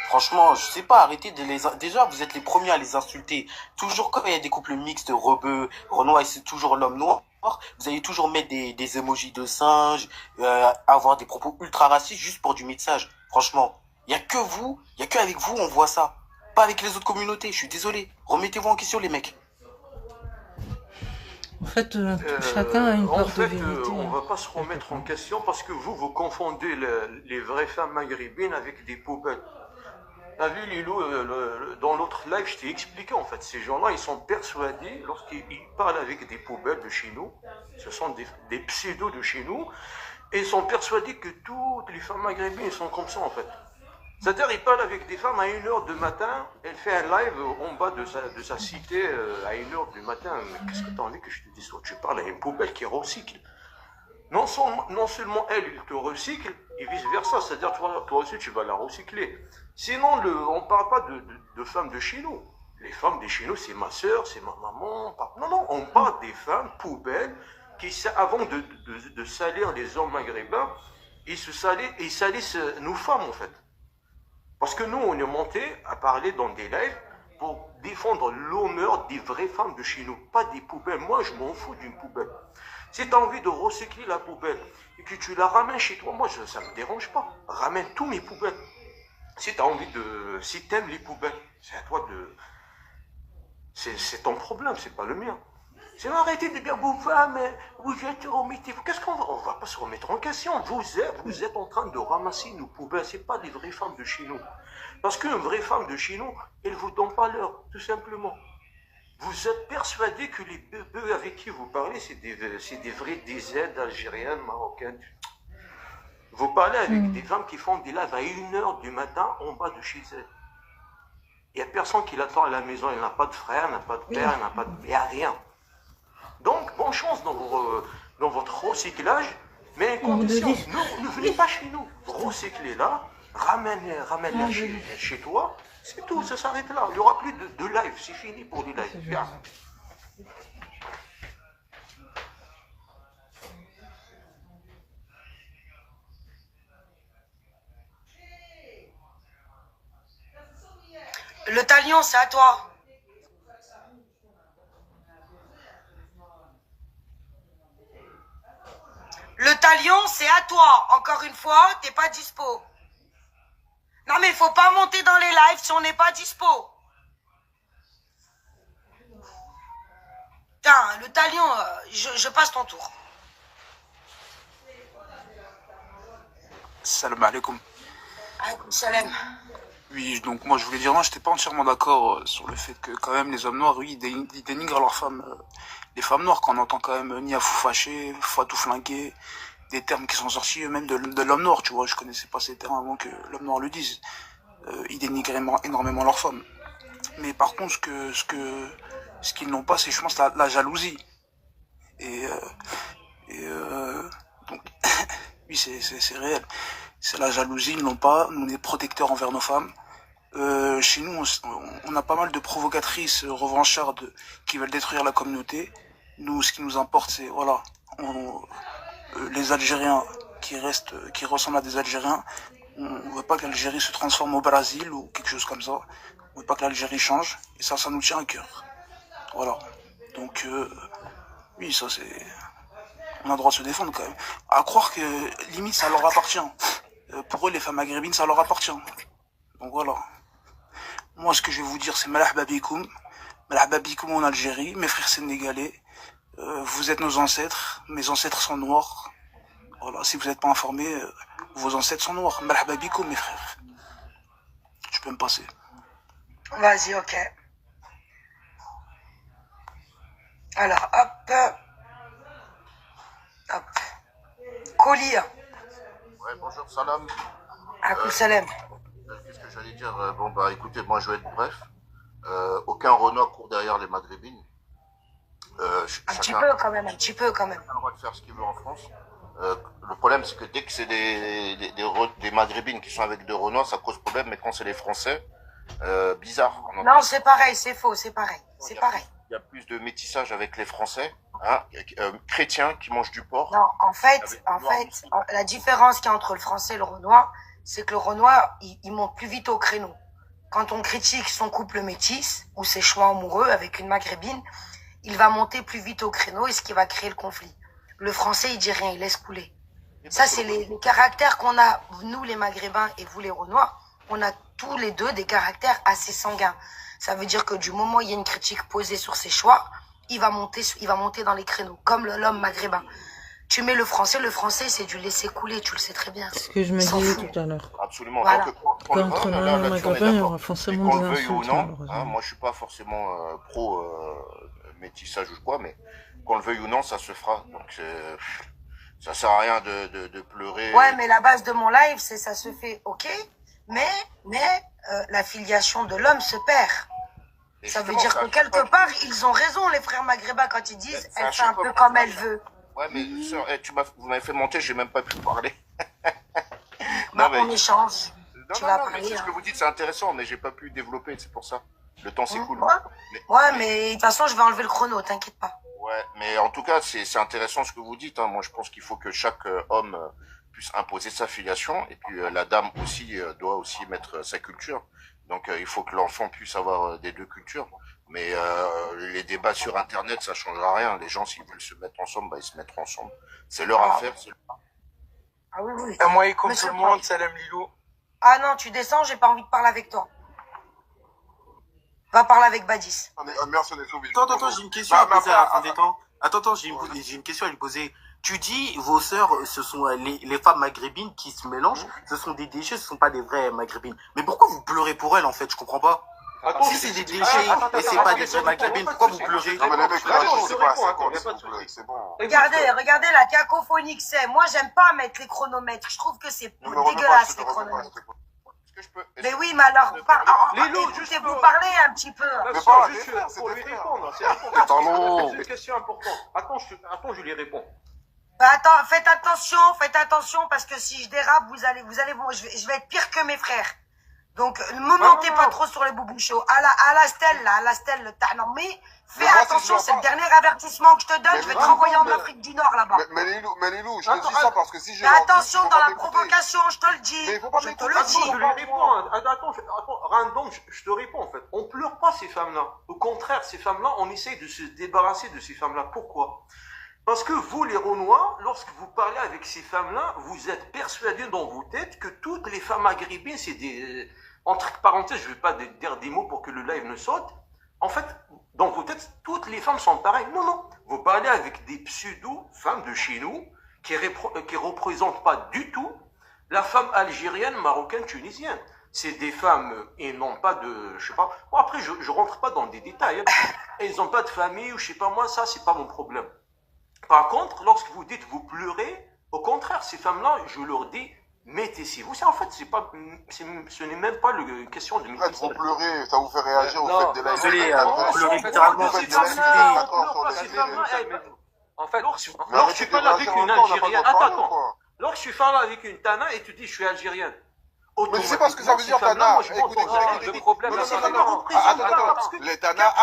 Franchement, je sais pas, arrêtez de les... Déjà, vous êtes les premiers à les insulter. Toujours quand il y a des couples mixtes, rebeux, Renois, et c'est toujours l'homme noir, vous allez toujours mettre des emojis de singes, avoir des propos ultra racistes juste pour du mixage. Franchement, il y a que avec vous on voit ça. Pas avec les autres communautés, je suis désolé. Remettez-vous en question, les mecs. En fait, chacun a une part de vérité. On va pas se remettre en question parce que vous confondez les vraies femmes maghrébines avec des poubelles. T'as vu, Lilou, dans l'autre live, je t'ai expliqué, en fait, ces gens-là, ils sont persuadés, lorsqu'ils parlent avec des poubelles de chez nous, ce sont des pseudos de chez nous, et ils sont persuadés que toutes les femmes maghrébines sont comme ça, en fait. C'est-à-dire, ils parlent avec des femmes à 1h du matin, elle fait un live en bas de sa cité à 1h du matin. Mais qu'est-ce que tu as envie que je te dise? Tu parles à une poubelle qui recycle. Non seulement elle te recycle, et vice-versa. C'est-à-dire, toi aussi, tu vas la recycler. Sinon, on ne parle pas de femmes de chez nous. Les femmes de chez nous, c'est ma soeur, c'est ma maman. Non, on parle des femmes poubelles qui, avant de salir les hommes maghrébins, ils salissent nos femmes, en fait. Parce que nous, on est monté à parler dans des lives pour défendre l'honneur des vraies femmes de chez nous, pas des poubelles. Moi, je m'en fous d'une poubelle. Si tu as envie de recycler la poubelle et que tu la ramènes chez toi, moi, ça ne me dérange pas. Ramène tous mes poubelles. Si tu as envie si tu aimes les poubelles, c'est à toi de... C'est ton problème, c'est pas le mien. C'est arrêtez de dire vos femmes, vous êtes remettez-vous. Qu'est-ce qu'on va? On va pas se remettre en question. Vous êtes en train de ramasser nos poubelles. C'est pas des vraies femmes de chez nous. Parce qu'une vraie femme de chez nous, elle vous donne pas l'heure, tout simplement. Vous êtes persuadé que les bébés avec qui vous parlez, c'est des vrais DZ algériennes, marocaines. Vous parlez avec des femmes qui font des lives à 1h du matin en bas de chez elles. Il n'y a personne qui l'attend à la maison. Il n'a pas de frère, il n'a pas de père, il n'y a rien. Donc, bonne chance dans votre recyclage, mais une condition, ne venez pas chez nous. Recyclez là, ramène-la chez toi, c'est tout, ça s'arrête là. Il n'y aura plus de live, c'est fini pour les lives. Bien. Le talion, c'est à toi. Le talion, c'est à toi. Encore une fois, t'es pas dispo. Non, mais il faut pas monter dans les lives si on n'est pas dispo. Tiens, le talion, je passe ton tour. Salam alaikum. Alaikum salam. Oui, donc moi je voulais dire, non, j'étais pas entièrement d'accord sur le fait que quand même les hommes noirs, oui, ils dénigrent leurs femmes, les femmes noires, qu'on entend quand même ni à fou fâché, fatou flingué, des termes qui sont sortis même de l'homme noir, tu vois, je connaissais pas ces termes avant que l'homme noir le dise. Ils dénigrent énormément leurs femmes. Mais par contre, ce qu'ils n'ont pas, c'est je pense la jalousie. Donc, oui, c'est réel. C'est la jalousie, ils n'ont pas, nous on est protecteurs envers nos femmes. Chez nous, on a pas mal de provocatrices revanchardes qui veulent détruire la communauté. Nous, ce qui nous importe, c'est, voilà, les Algériens qui ressemblent à des Algériens. On veut pas que l'Algérie se transforme au Brésil ou quelque chose comme ça. On veut pas que l'Algérie change. Et ça nous tient à cœur. Voilà. Donc, oui, ça c'est... On a le droit de se défendre quand même. À croire que, limite, ça leur appartient. Pour eux, les femmes maghrébines, ça leur appartient. Donc voilà. Moi, ce que je vais vous dire, c'est Malahba Bikoum. Malahba Bikoum en Algérie, mes frères sénégalais. Vous êtes nos ancêtres. Mes ancêtres sont noirs. Voilà, si vous n'êtes pas informés, vos ancêtres sont noirs. Malahba Bikoum, mes frères. Tu peux me passer. Vas-y, ok. Alors, hop. Hop. Colis. Ouais, bonjour, salam. Akou salam. Qu'est-ce que j'allais dire? Bon, bah écoutez, moi je vais être bref. Aucun Renoir court derrière les Maghrébines. Un petit peu quand même. Chacun a le droit de faire ce qu'il veut en France. Le problème, c'est que dès que c'est des Maghrébines qui sont avec des Renois, ça cause problème, mais quand c'est les Français, bizarre. Non, c'est pareil, c'est faux, c'est pareil. C'est pareil. Il y a plus de métissage avec les Français, hein, chrétiens qui mangent du porc. Non, en fait, la différence qu'il y a entre le français et le Renoir, c'est que le Renoir, il monte plus vite au créneau. Quand on critique son couple métis ou ses choix amoureux avec une maghrébine, il va monter plus vite au créneau et ce qui va créer le conflit. Le français, il dit rien, il laisse couler. Ça, c'est les caractères qu'on a, nous les maghrébins et vous les Renoirs, on a tous les deux des caractères assez sanguins. Ça veut dire que du moment où il y a une critique posée sur ses choix, il va monter dans les créneaux, comme l'homme maghrébin. Tu mets le français, c'est du laisser couler, tu le sais très bien. C'est ce que je me disais tout à l'heure. Absolument. Voilà. Qu'entre un maghrébin, il y aura forcément des insultes. Hein, moi, je suis pas forcément pro métissage ou quoi, mais qu'on le veuille ou non, ça se fera. Donc, ça sert à rien de pleurer. Ouais, mais la base de mon live, c'est ça se fait, ok, mais la filiation de l'homme se perd. Et ça veut justement, dire que quelque part, ils ont raison, les frères maghrébins, quand ils disent elle fait un peu comme elle veut. Ouais, mais sœur, vous m'avez fait monter, j'ai même pas pu parler. On échange. Tu vas mais parler. ce que vous dites, c'est intéressant, mais j'ai pas pu développer, c'est pour ça. Le temps s'écoule. Ouais, mais de toute façon, je vais enlever le chrono, t'inquiète pas. Ouais, mais en tout cas, c'est intéressant ce que vous dites. Hein. Moi, je pense qu'il faut que chaque homme puisse imposer sa filiation, et puis la dame aussi doit aussi mettre sa culture. Donc, il faut que l'enfant puisse avoir des deux cultures. Mais les débats sur Internet, ça changera rien. Les gens, s'ils veulent se mettre ensemble, bah, ils se mettront ensemble. C'est leur affaire. Ah oui, oui. Moi, comme tout le monde, salam Lilou. Ah non, tu descends, j'ai pas envie de parler avec toi. Va parler avec Badis. Merci, on est sauvés. Attends, j'ai une question à poser à Fandétan. Attends, j'ai une question à lui poser. Tu dis, vos sœurs, ce sont les femmes maghrébines qui se mélangent, ce sont des déchets, ce sont pas des vraies maghrébines. Mais pourquoi vous pleurez pour elles, en fait? Je comprends pas. Si c'est des déchets et c'est pas des vraies maghrébines, pourquoi vous pleurez? Non, mais les mecs, là, je sais pas, c'est bon. Regardez la cacophonie que c'est. Moi, j'aime pas mettre les chronomètres. Je trouve que c'est dégueulasse, les chronomètres. Mais oui, mais alors, écoutez-vous parler un petit peu. Juste pour lui répondre, c'est une question importante. Attends, je lui réponds. Bah attends, faites attention, parce que si je dérape, je vais être pire que mes frères. Donc, ne me montez pas trop sur les boubouchos. À la stèle, le Tanami, fais attention, c'est le dernier avertissement que je te donne, je vais te renvoyer en Afrique du Nord, là-bas. Mais les loups, je te dis ça parce que si je... Fais attention dans la provocation, je te le dis. Mais il faut pas je te le dis. Je lui réponds. Attends, random, je te réponds, en fait. On pleure pas ces femmes-là. Au contraire, ces femmes-là, on essaye de se débarrasser de ces femmes-là. Pourquoi? Parce que vous, les Renois, lorsque vous parlez avec ces femmes-là, vous êtes persuadés dans vos têtes que toutes les femmes maghrébines, c'est des... Entre parenthèses, je ne vais pas dire des mots pour que le live ne saute. En fait, dans vos têtes, toutes les femmes sont pareilles. Non. Vous parlez avec des pseudo-femmes de chez nous qui ne représentent pas du tout la femme algérienne, marocaine, tunisienne. C'est des femmes, et non pas de... Je sais pas... Bon, après, je ne rentre pas dans des détails. Elles n'ont pas de famille ou je sais pas moi, ça, c'est pas mon problème. Par contre, lorsque vous dites vous pleurez, au contraire, ces femmes-là, je leur dis, mettez-vous. En fait, ce n'est même pas une question de métissage. Vous pleurez, ça vous fait réagir, vous faites des lives. Désolé, vous pleurez littéralement, vous faites des En fait, lorsque tu parles avec une Algérienne, attends, lorsque tu parles avec une Tana et tu dis je suis algérienne. Mais tu sais pas ce que ça veut dire, Tana. Écoutez, le problème, les Tana,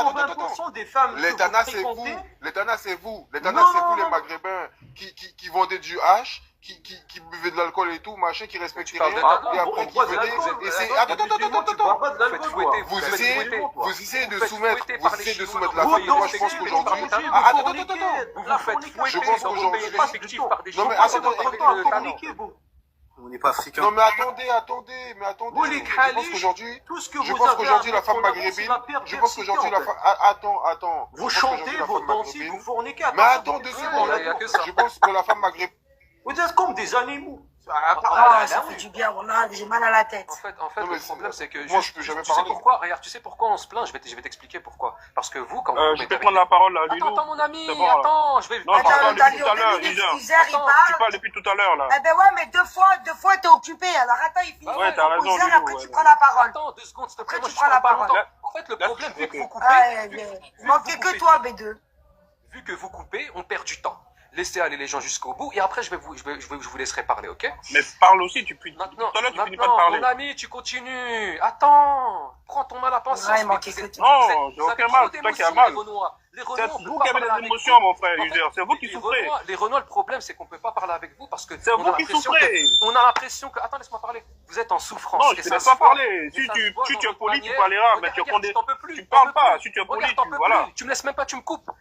les Tana, c'est vous. Les Tana, c'est vous. Les Tana, c'est vous, les Maghrébins, qui vendaient du hache, qui buvaient de l'alcool et tout, machin, qui respectaient rien. Et après, qui venaient, et c'est... Attends. Vous essayez de soumettre la femme. Moi, je pense qu'aujourd'hui... Je pense qu'aujourd'hui... Non, mais attends. On n'est pas africain. Non, mais attendez. Je pense qu'aujourd'hui, la femme maghrébine. Je pense qu'aujourd'hui, la femme. Attends. Vous chantez, vous dansez, vous forniquez. Mais attends 2 secondes. Je pense que la femme maghrébine. Vous êtes comme des animaux. Ça fait du bien, j'ai mal à la tête. En fait, le problème, c'est que... Moi, je peux jamais parler. Tu sais pourquoi on se plaint? Je vais t'expliquer pourquoi. Parce que vous, quand vous... Je vais prendre la parole, là, Lilou. Attends, mon ami, attends, je vais... Non, tu parles depuis tout à l'heure, Tu parles depuis tout à l'heure, là. Eh ben ouais, mais deux fois, t'es occupé. Alors attends, il finit. Ouais, t'as raison, Lilou. Après, tu prends la parole. Attends, 2 secondes, s'il te plaît. Après, tu prends la parole. En fait, le problème, vu que vous coupez... Il manquait que toi, B2. Vu que vous coupez, on perd du temps. Laissez aller les gens jusqu'au bout et après je vous laisserai parler, ok? Mais parle aussi, tout à l'heure tu finis pas de parler. Mon ami, tu continues. Attends, prends ton mal à penser. Non, j'ai aucun mal, c'est toi qui as mal. C'est vous qui avez des émotions, mon frère User, c'est vous qui souffrez. Les Renois, le problème c'est qu'on peut pas parler avec vous parce que c'est vous qui souffrez. On a l'impression que... Attends, laisse-moi parler. Vous êtes en souffrance. Non, je ne te laisse pas parler. Si tu es poli, tu parleras, mais tu parles pas. Si tu es poli, voilà. Tu me laisses même pas, tu me coupes.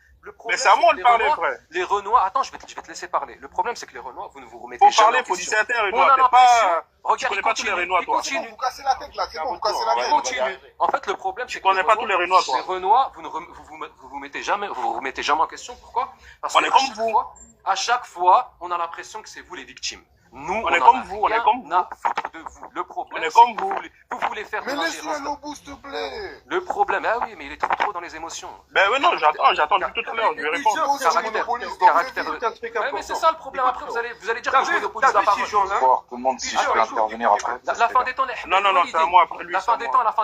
Mais c'est à moi de parler, frère. Les Renois, attends, je vais te laisser parler. Le problème, c'est que les Renois, vous ne vous remettez jamais en question. Faut parler, faut disserter un Renois. T'es pas... Tu connais pas tous les Renois, toi. Vous cassez la tête, là. C'est bon, vous cassez la tête. Continue. En fait, le problème, c'est que... Tu connais pas tous les Renois, toi. Les Renois, vous vous mettez jamais en question. Pourquoi? Parce que on est comme vous. À chaque fois, on a l'impression que c'est vous les victimes. Nous, on est comme vous, on est comme vous. De vous. Le problème, on est comme vous. Vous voulez faire... Mais laisse-le au bout, s'il te plaît. Le problème, ah oui, mais il est trop dans les émotions. Ben oui, non, j'attends depuis tout à l'heure, je vais répondre. Caractère. Mais c'est ça le problème, après vous allez dire que je monopolise la parole. Je demande si je peux intervenir après. La fin des temps... Non, c'est à moi, après lui. La fin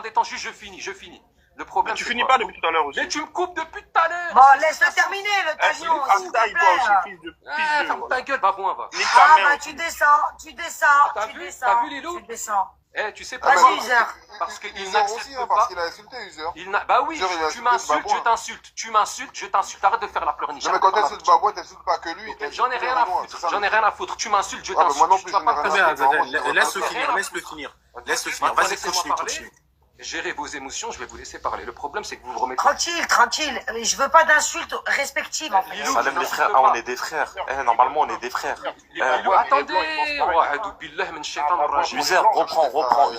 des temps, juste je finis. Le problème, tu finis pas depuis tout à l'heure aussi. Mais tu me coupes depuis tout à l'heure. Bon, laisse-le terminer, le taillon, s'il te plaît. Ferme ta gueule, va. Ah, bah, tu descends. T'as vu, Lilou? Tu descends. Eh, tu sais pas. Vas-y, User. Parce qu'il n'accepte aussi, parce qu'il a insulté User. Bah oui, tu m'insultes, je t'insulte. Tu m'insultes, je t'insulte. Arrête de faire la pleurniche. Non, mais quand t'insultes Babouette, t'insultes pas que lui. J'en ai rien à foutre. Tu m'insultes, je t'insulte. Moi non plus, j'en ai rien à foutre. Laisse-le finir. Vas-y, continue. gérez vos émotions, je vais vous laisser parler. Le problème, c'est que vous vous remettez... Tranquille. Je veux pas d'insultes respectives, en fait. Salem les frères, on est des frères. Normalement, on est des frères. Attendez, User, reprends. Non,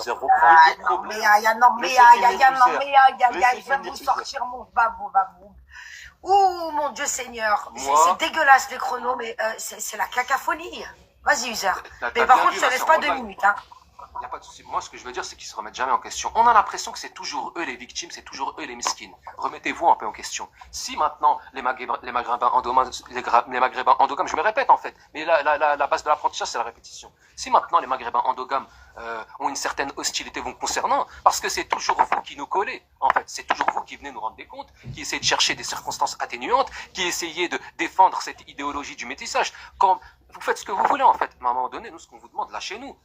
mais je vais vous sortir mon babou. Ouh, mon Dieu Seigneur. C'est dégueulasse, les chronos, mais c'est la cacophonie. Vas-y, User. Mais par contre, je te laisse pas 2 minutes, hein. Il n'y a pas de souci. Moi, ce que je veux dire, c'est qu'ils se remettent jamais en question. On a l'impression que c'est toujours eux les victimes, c'est toujours eux les miskines. Remettez-vous un peu en question. Si maintenant, les maghrébins endogames, je me répète en fait, mais la base de l'apprentissage, c'est la répétition. Si maintenant, les maghrébins endogames ont une certaine hostilité vous concernant, parce que c'est toujours vous qui nous collez, en fait. C'est toujours vous qui venez nous rendre des comptes, qui essayez de chercher des circonstances atténuantes, qui essayez de défendre cette idéologie du métissage. Quand vous faites ce que vous voulez, en fait. Mais à un moment donné, nous, ce qu'on vous demande, lâchez-nous.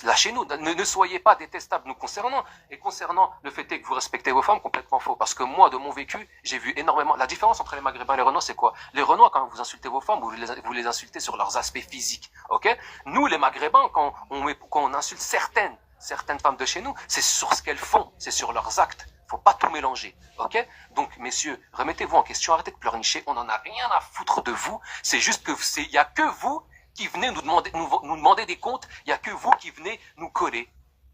Lâchez-nous, ne soyez pas détestables nous concernant. Et concernant le fait est que vous respectez vos femmes, complètement faux. Parce que moi, de mon vécu, j'ai vu énormément... La différence entre les Maghrébins et les Renois, c'est quoi? Les Renois, quand vous insultez vos femmes, vous les insultez sur leurs aspects physiques. Ok? Nous, les Maghrébins, quand on insulte certaines femmes de chez nous, c'est sur ce qu'elles font, c'est sur leurs actes. Faut pas tout mélanger, ok? Donc, messieurs, remettez-vous en question, arrêtez de pleurnicher, on en a rien à foutre de vous. C'est juste que il y a que vous qui venez nous demander des comptes, il n'y a que vous qui venez nous coller.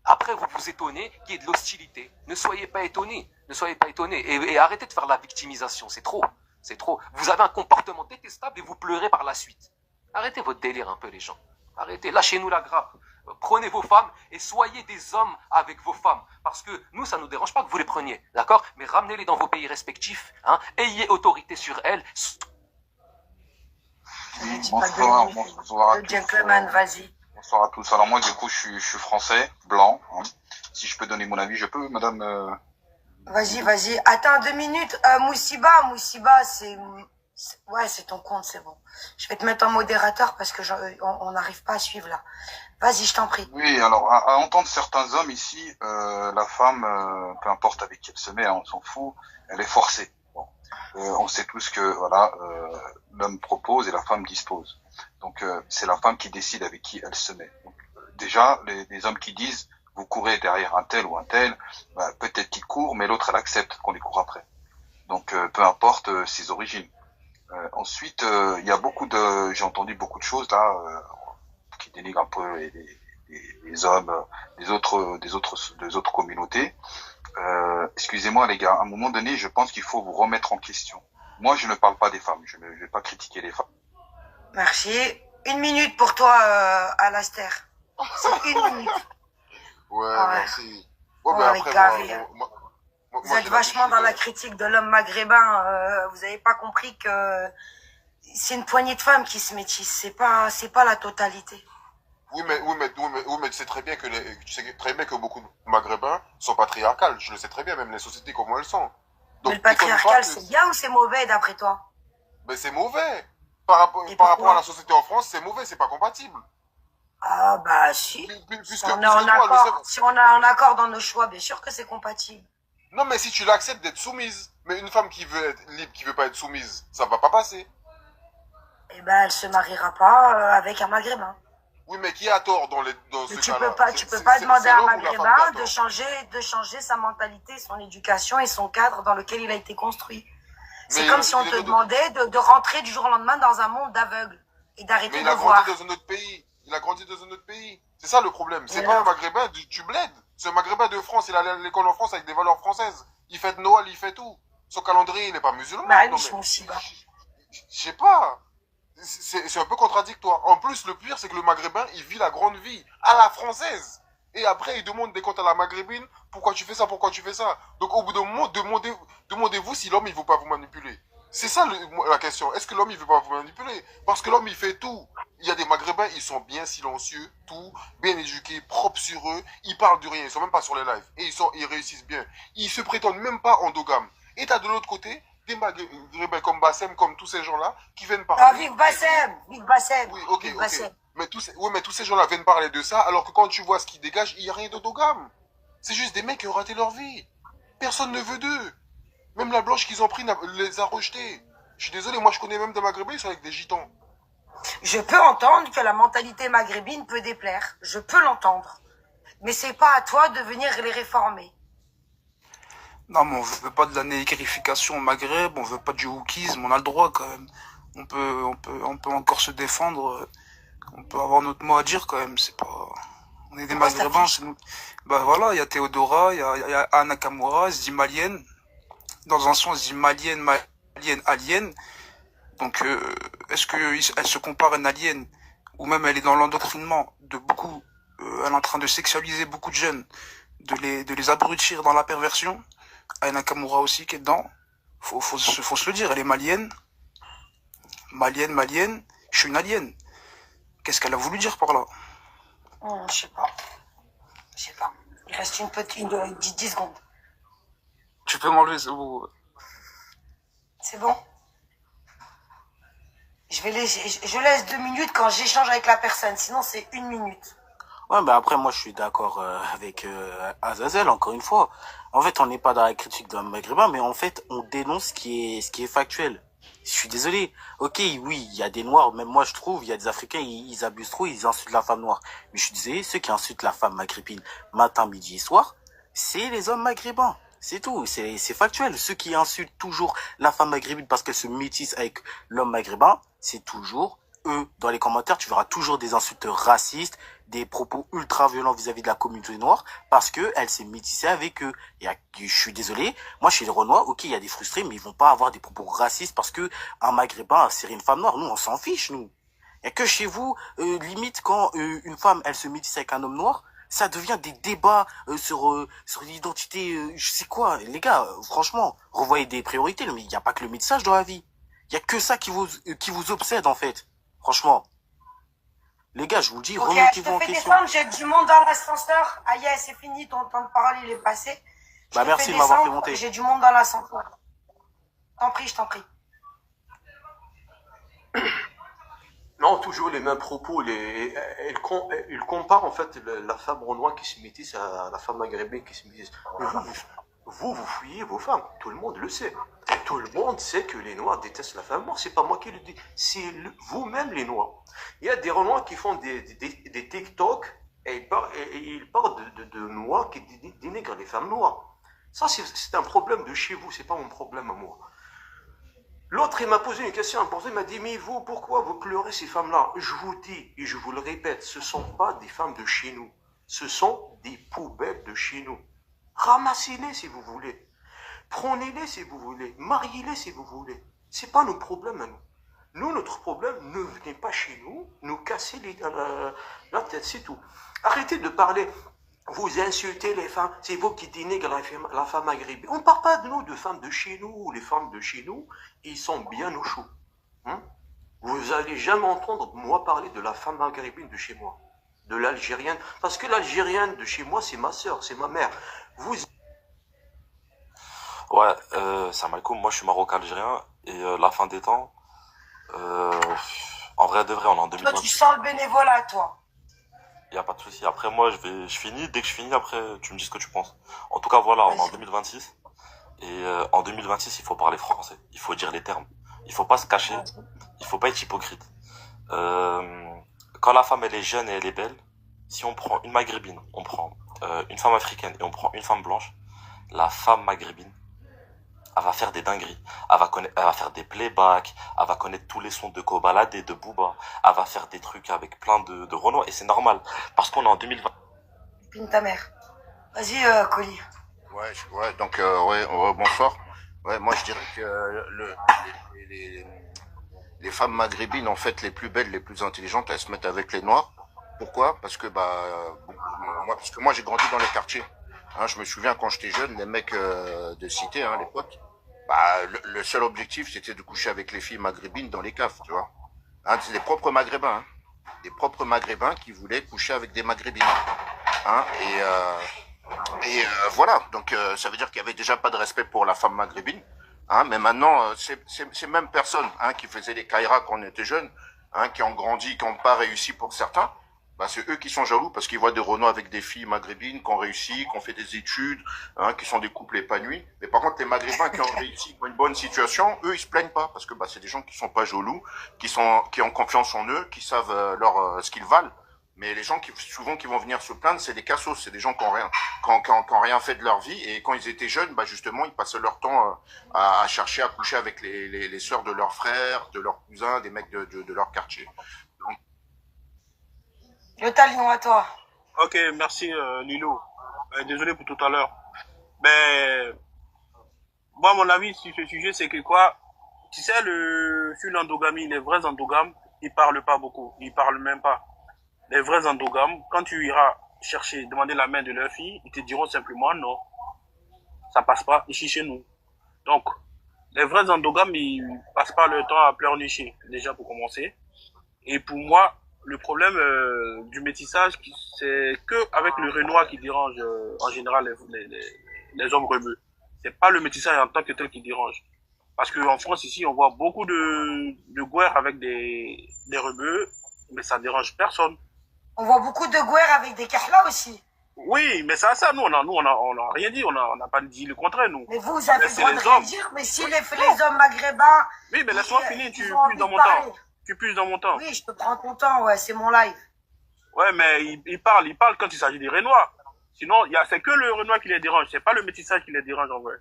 Après, vous vous étonnez qu'il y ait de l'hostilité. Ne soyez pas étonnés. Et arrêtez de faire la victimisation, c'est trop. Vous avez un comportement détestable et vous pleurez par la suite. Arrêtez votre délire un peu, les gens. Arrêtez, lâchez-nous la grappe. Prenez vos femmes et soyez des hommes avec vos femmes. Parce que nous, ça ne nous dérange pas que vous les preniez, d'accord? Mais ramenez-les dans vos pays respectifs, hein. Ayez autorité sur elles. Bonsoir à tous. Gentleman, vas-y. Bonsoir à tous. Alors moi, du coup, je suis français, blanc. Hein. Si je peux donner mon avis, je peux, madame Vas-y. Attends 2 minutes. Moussiba, c'est... Ouais, c'est ton compte, c'est bon. Je vais te mettre en modérateur parce que on n'arrive pas à suivre là. Vas-y, je t'en prie. Oui, alors, à entendre certains hommes ici, la femme, peu importe avec qui elle se met, hein, on s'en fout, elle est forcée. Bon. On sait tous que, voilà, l'homme propose et la femme dispose. Donc, c'est la femme qui décide avec qui elle se met. Donc, déjà, les hommes qui disent, vous courez derrière un tel ou un tel, bah, peut-être qu'il court, mais l'autre, elle accepte qu'on les court après. Donc, peu importe ses origines. Ensuite, il y a j'ai entendu beaucoup de choses là qui dénigrent un peu les hommes des autres communautés. Excusez-moi les gars, à un moment donné, je pense qu'il faut vous remettre en question. Moi, je ne parle pas des femmes, je ne vais pas critiquer les femmes. Merci. 1 minute pour toi, Alastair. C'est 1 minute. Ouais, merci. Ouais, mais après, vous êtes vachement dans la critique de l'homme maghrébin. Vous n'avez pas compris que c'est une poignée de femmes qui se métissent. C'est pas la totalité. Oui, mais tu sais très bien que beaucoup de Maghrébins sont patriarcales. Je le sais très bien, même les sociétés comment elles sont. Donc, mais le patriarcal, c'est bien ou c'est mauvais d'après toi? Mais c'est mauvais. Par rapport à la société en France, c'est mauvais, c'est pas compatible. Ah bah si. Si on est en accord dans nos choix, bien sûr que c'est compatible. Non, mais si tu l'acceptes d'être soumise, mais une femme qui veut être libre, qui veut pas être soumise, ça va pas passer. Eh ben, elle se mariera pas avec un maghrébin. Oui, mais qui a tort dans ce cas-là? Tu peux pas demander à un maghrébin de changer sa mentalité, son éducation et son cadre dans lequel il a été construit. C'est comme si on te demandait de rentrer du jour au lendemain dans un monde d'aveugles et d'arrêter de voir. Mais il a grandi dans un autre pays. C'est ça le problème. C'est pas un maghrébin du bled. C'est un maghrébin de France. Il allait à l'école en France avec des valeurs françaises. Il fait Noël, il fait tout. Son calendrier, il n'est pas musulman. Bah, je sais pas. C'est un peu contradictoire. En plus, le pire, c'est que le maghrébin, il vit la grande vie à la française. Et après, il demande des comptes à la maghrébine. Pourquoi tu fais ça? Pourquoi tu fais ça? Donc, au bout d'un moment, demandez-vous si l'homme, il veut pas vous manipuler. C'est ça la question. Est-ce que l'homme, il veut pas vous manipuler? Parce que l'homme, il fait tout. Il y a des maghrébins, ils sont bien silencieux, tout, bien éduqués, propres sur eux. Ils parlent de rien, ils sont même pas sur les lives. Et ils réussissent bien. Ils se prétendent même pas endogames. Et t'as de l'autre côté des maghrébins comme Bassem, comme tous ces gens-là, qui viennent parler. Ah, vive Bassem. Oui, ok. Mais tous ces gens-là viennent parler de ça, alors que quand tu vois ce qu'ils dégagent, il n'y a rien d'endogame. C'est juste des mecs qui ont raté leur vie. Personne ne veut d'eux. Même la blanche qu'ils ont pris les a rejetés. Je suis désolé, moi je connais même des maghrébins, ils sont avec des gitans. Je peux entendre que la mentalité maghrébine peut déplaire. Je peux l'entendre. Mais c'est pas à toi de venir les réformer. Non, mais on veut pas de la négrification au Maghreb, on veut pas du wokisme, on a le droit quand même. On peut encore se défendre, on peut avoir notre mot à dire quand même, c'est pas... On est des Maghrébins, c'est nous. Bah voilà, il y a Théodora, il y a Anna Kamura, elle se dit malienne. Dans un sens, elle se dit malienne, alien. Donc, est-ce qu'elle se compare à une alien, ou même elle est dans l'endoctrinement de beaucoup, elle est en train de sexualiser beaucoup de jeunes, de les abrutir dans la perversion. Aya Nakamura aussi qui est dedans. Faut se le dire, elle est malienne. Malienne. Je suis une alien. Qu'est-ce qu'elle a voulu dire par là? Je sais pas. Il reste une petite 10 secondes. Tu peux m'enlever ce mot. C'est bon? Je laisse 2 minutes quand j'échange avec la personne, sinon c'est 1 minute. Ouais, mais après, moi, je suis d'accord avec Azazel, encore une fois. En fait, on n'est pas dans la critique d'un maghrébin, mais en fait, on dénonce ce qui est factuel. Je suis désolé. Ok, oui, il y a des noirs, même moi, je trouve, il y a des Africains, ils abusent trop, ils insultent la femme noire. Mais je suis désolé, ceux qui insultent la femme maghrébine matin, midi et soir, c'est les hommes maghrébins. C'est tout, c'est factuel. Ceux qui insultent toujours la femme maghrébine parce qu'elle se métisse avec l'homme maghrébin, c'est toujours eux. Dans les commentaires, tu verras toujours des insultes racistes, des propos ultra violents vis-à-vis de la communauté noire parce que elle s'est métissée avec eux. Je suis désolé, moi chez les Renois, ok, il y a des frustrés, mais ils vont pas avoir des propos racistes parce que un maghrébin a serré une femme noire. Nous, on s'en fiche, nous. Il y a que chez vous, limite quand une femme, elle se métisse avec un homme noir, ça devient des débats sur l'identité, je sais quoi. Les gars, franchement, revoyez des priorités, mais il n'y a pas que le métissage dans la vie. Il y a que ça qui vous obsède, en fait. Franchement. Les gars, je vous le dis, remettez-vous en question. J'ai du monde dans l'ascenseur. Aïe, c'est fini, ton temps de parole, il est passé. Merci de m'avoir fait monter. J'ai du monde dans l'ascenseur. Je t'en prie. Non, toujours les mêmes propos. Il compare en fait la femme renoise qui se métisse à la femme maghrébine qui se métisse. Vous fuyez vos femmes. Tout le monde le sait. Tout le monde sait que les Noirs détestent la femme noire. C'est pas moi qui le dis. C'est vous-même les Noirs. Il y a des Renois qui font des TikTok et ils parlent de Noirs qui dénigrent les femmes noires. Ça, c'est un problème de chez vous. C'est pas mon problème à moi. L'autre, il m'a posé une question importante. Il m'a dit, mais vous, pourquoi vous pleurez ces femmes-là? Je vous dis, et je vous le répète, ce ne sont pas des femmes de chez nous. Ce sont des poubelles de chez nous. Ramassez-les si vous voulez. Prenez-les si vous voulez. Mariez-les si vous voulez. Ce n'est pas nos problèmes à nous. Nous, notre problème, ne venez pas chez nous, nous casser la tête, c'est tout. Arrêtez de parler. Vous insultez les femmes, c'est vous qui dénigrez la femme maghrébine. On ne parle pas de nous, de femmes de chez nous. Les femmes de chez nous, ils sont bien au chaud. Vous n'allez jamais entendre moi parler de la femme maghrébine de chez moi, de l'Algérienne. Parce que l'Algérienne de chez moi, c'est ma soeur, c'est ma mère. Ouais, salam alaikum, moi je suis marocain-algérien et la fin des temps, en vrai de vrai, on est en 2020. Toi, tu sens le bénévolat, toi. Y a pas de souci. Après, moi, je finis. Dès que je finis, après, tu me dis ce que tu penses. En tout cas, voilà, on est en 2026. Et en 2026, il faut parler français. Il faut dire les termes. Il faut pas se cacher. Il faut pas être hypocrite. Quand la femme, elle est jeune et elle est belle, si on prend une maghrébine, on prend une femme africaine et on prend une femme blanche, la femme maghrébine, elle va faire des dingueries. Elle va faire des playbacks. Elle va connaître tous les sons de Kobalade et de Booba. Elle va faire des trucs avec plein de Renois. Et c'est normal. Parce qu'on est en 2020. Pine ta mère. Vas-y, Colis. Ouais, donc, bonsoir. Ouais, moi, je dirais que les femmes maghrébines, en fait, les plus belles, les plus intelligentes, elles se mettent avec les Noirs. Pourquoi? Parce que, moi, j'ai grandi dans les quartiers. Je me souviens quand j'étais jeune, les mecs de cité, les potes, le seul objectif, c'était de coucher avec les filles maghrébines dans les caves, tu vois. C'est des propres maghrébins, des propres maghrébins qui voulaient coucher avec des maghrébines. Voilà, donc ça veut dire qu'il y avait déjà pas de respect pour la femme maghrébine. Mais maintenant, ces mêmes personnes qui faisaient les caïras quand on était jeunes, qui ont grandi, qui n'ont pas réussi pour certains, c'est eux qui sont jaloux parce qu'ils voient des Renois avec des filles maghrébines qui ont réussi, qui ont fait des études, qui sont des couples épanouis. Mais par contre, les maghrébins qui ont réussi, qui ont une bonne situation, eux, ils se plaignent pas parce que c'est des gens qui sont pas jaloux, qui ont confiance en eux, qui savent ce qu'ils valent. Mais les gens qui souvent qui vont venir se plaindre, c'est des cassos, c'est des gens qui ont rien fait de leur vie. Et quand ils étaient jeunes, bah justement, ils passaient leur temps à chercher à coucher avec les sœurs de leurs frères, de leurs cousins, des mecs de leur quartier. Donc... Le talion à toi. Ok, merci Lilo. Désolé pour tout à l'heure. Mais moi, mon avis sur ce sujet, c'est que quoi, tu sais, sur l'endogamie, les vrais endogames, ils parlent pas beaucoup, ils parlent même pas. Les vrais endogames, quand tu iras demander la main de leur fille, ils te diront simplement non, ça passe pas ici chez nous. Donc, les vrais endogames, ils passent pas leur temps à pleurnicher, déjà pour commencer. Et pour moi, le problème du métissage, c'est que avec le Renoir qui dérange en général les hommes rebeux. C'est pas le métissage en tant que tel qui dérange. Parce qu'en France, ici, on voit beaucoup de guerres avec des rebeux, mais ça dérange personne. On voit beaucoup de guerres avec des kahlas aussi. Oui, mais ça, nous, on a rien dit, on n'a pas dit le contraire, nous. Mais vous avez le droit de rien dire, mais si les hommes maghrébins... Oui, mais laisse-moi finir, tu puisses dans mon temps. Tu puisses dans mon temps. Oui, je te prends ton temps, ouais, c'est mon live. Ouais, mais il parle quand il s'agit des Renois. Sinon, c'est que le Renoir qui les dérange, c'est pas le métissage qui les dérange en vrai.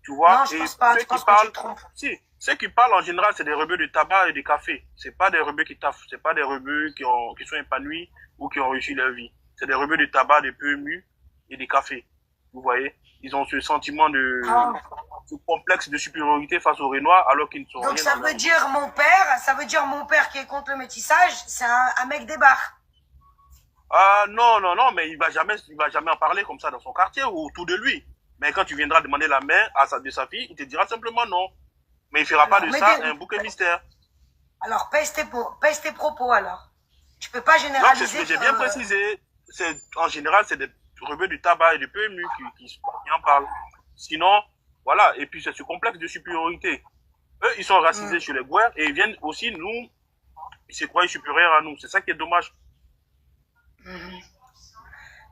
Tu vois? Non, je pense pas, je pense que tu te trompes. Si, ceux qui parlent en général, c'est des rebeux de tabac et de café. C'est pas des rebeux qui taffent, c'est pas des rebeux qui sont épanouis ou qui ont réussi leur vie. C'est des rebeux de tabac, de PMU et de café. Vous voyez? Ils ont ce sentiment ce complexe de supériorité face aux Renois alors qu'ils ne sont rien. Donc ça veut dire mon père qui est contre le métissage, c'est un mec des bars. Ah non, mais il va jamais en parler comme ça dans son quartier ou autour de lui. Mais quand tu viendras demander la main de sa fille, il te dira simplement non. Mais il fera pas de ça un bouquet mystère. Alors pèse tes propos alors. Tu peux pas généraliser. Non, c'est ce que j'ai bien précisé. En général, c'est des rebeux du tabac et du PMU qui en parlent. Sinon, voilà. Et puis c'est ce complexe de supériorité. Eux, ils sont racisés chez les Guers et ils viennent aussi ils se croient supérieurs à nous. C'est ça qui est dommage.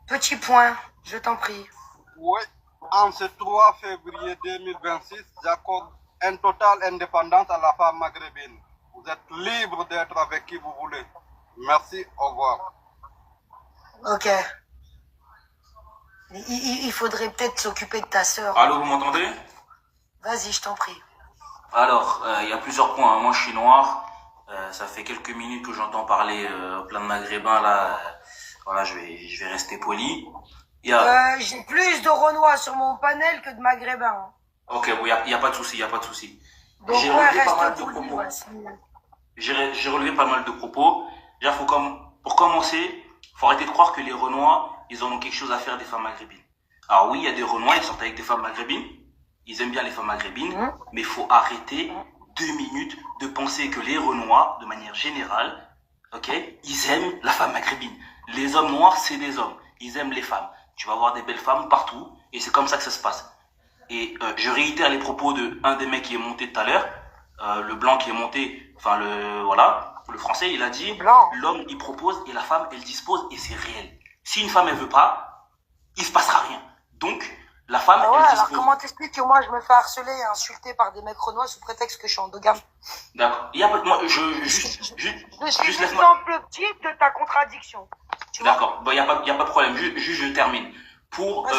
Petit point, je t'en prie. Oui, en ce 3 février 2026, j'accorde une totale indépendance à la femme maghrébine. Vous êtes libre d'être avec qui vous voulez. Merci, au revoir. Ok. Il faudrait peut-être s'occuper de ta sœur. Allô, vous m'entendez? Vas-y, je t'en prie. Alors, il y a plusieurs points. Moi, je suis noir. Ça fait quelques minutes que j'entends parler plein de maghrébins là. Voilà, je vais rester poli. J'ai plus de Renois sur mon panel que de maghrébins. Ok, bon, il y a pas de souci, Donc j'ai relevé pas mal de propos. J'ai relevé pas mal de propos. Déjà, pour commencer, faut arrêter de croire que les Renois, ils en ont quelque chose à faire des femmes maghrébines. Alors oui, il y a des Renois, ils sortent avec des femmes maghrébines. Ils aiment bien les femmes maghrébines, mais il faut arrêter 2 minutes de penser que les Renois, de manière générale, ok, ils aiment la femme maghrébine. Les hommes noirs, c'est des hommes. Ils aiment les femmes. Tu vas voir des belles femmes partout, et c'est comme ça que ça se passe. Et je réitère les propos de un des mecs qui est monté tout à l'heure, le blanc qui est monté, enfin le français, il a dit, l'homme il propose et la femme elle dispose et c'est réel. Si une femme elle veut pas, il se passera rien. Donc la femme elle dispose. Alors comment t'expliques que moi je me fais harceler et insulter par des mecs renois sous prétexte que je suis endogame? D'accord. Il y a pas, moi je suis l'exemple type de ta contradiction. D'accord. Bon, il y a pas de problème. Juste je termine. Pour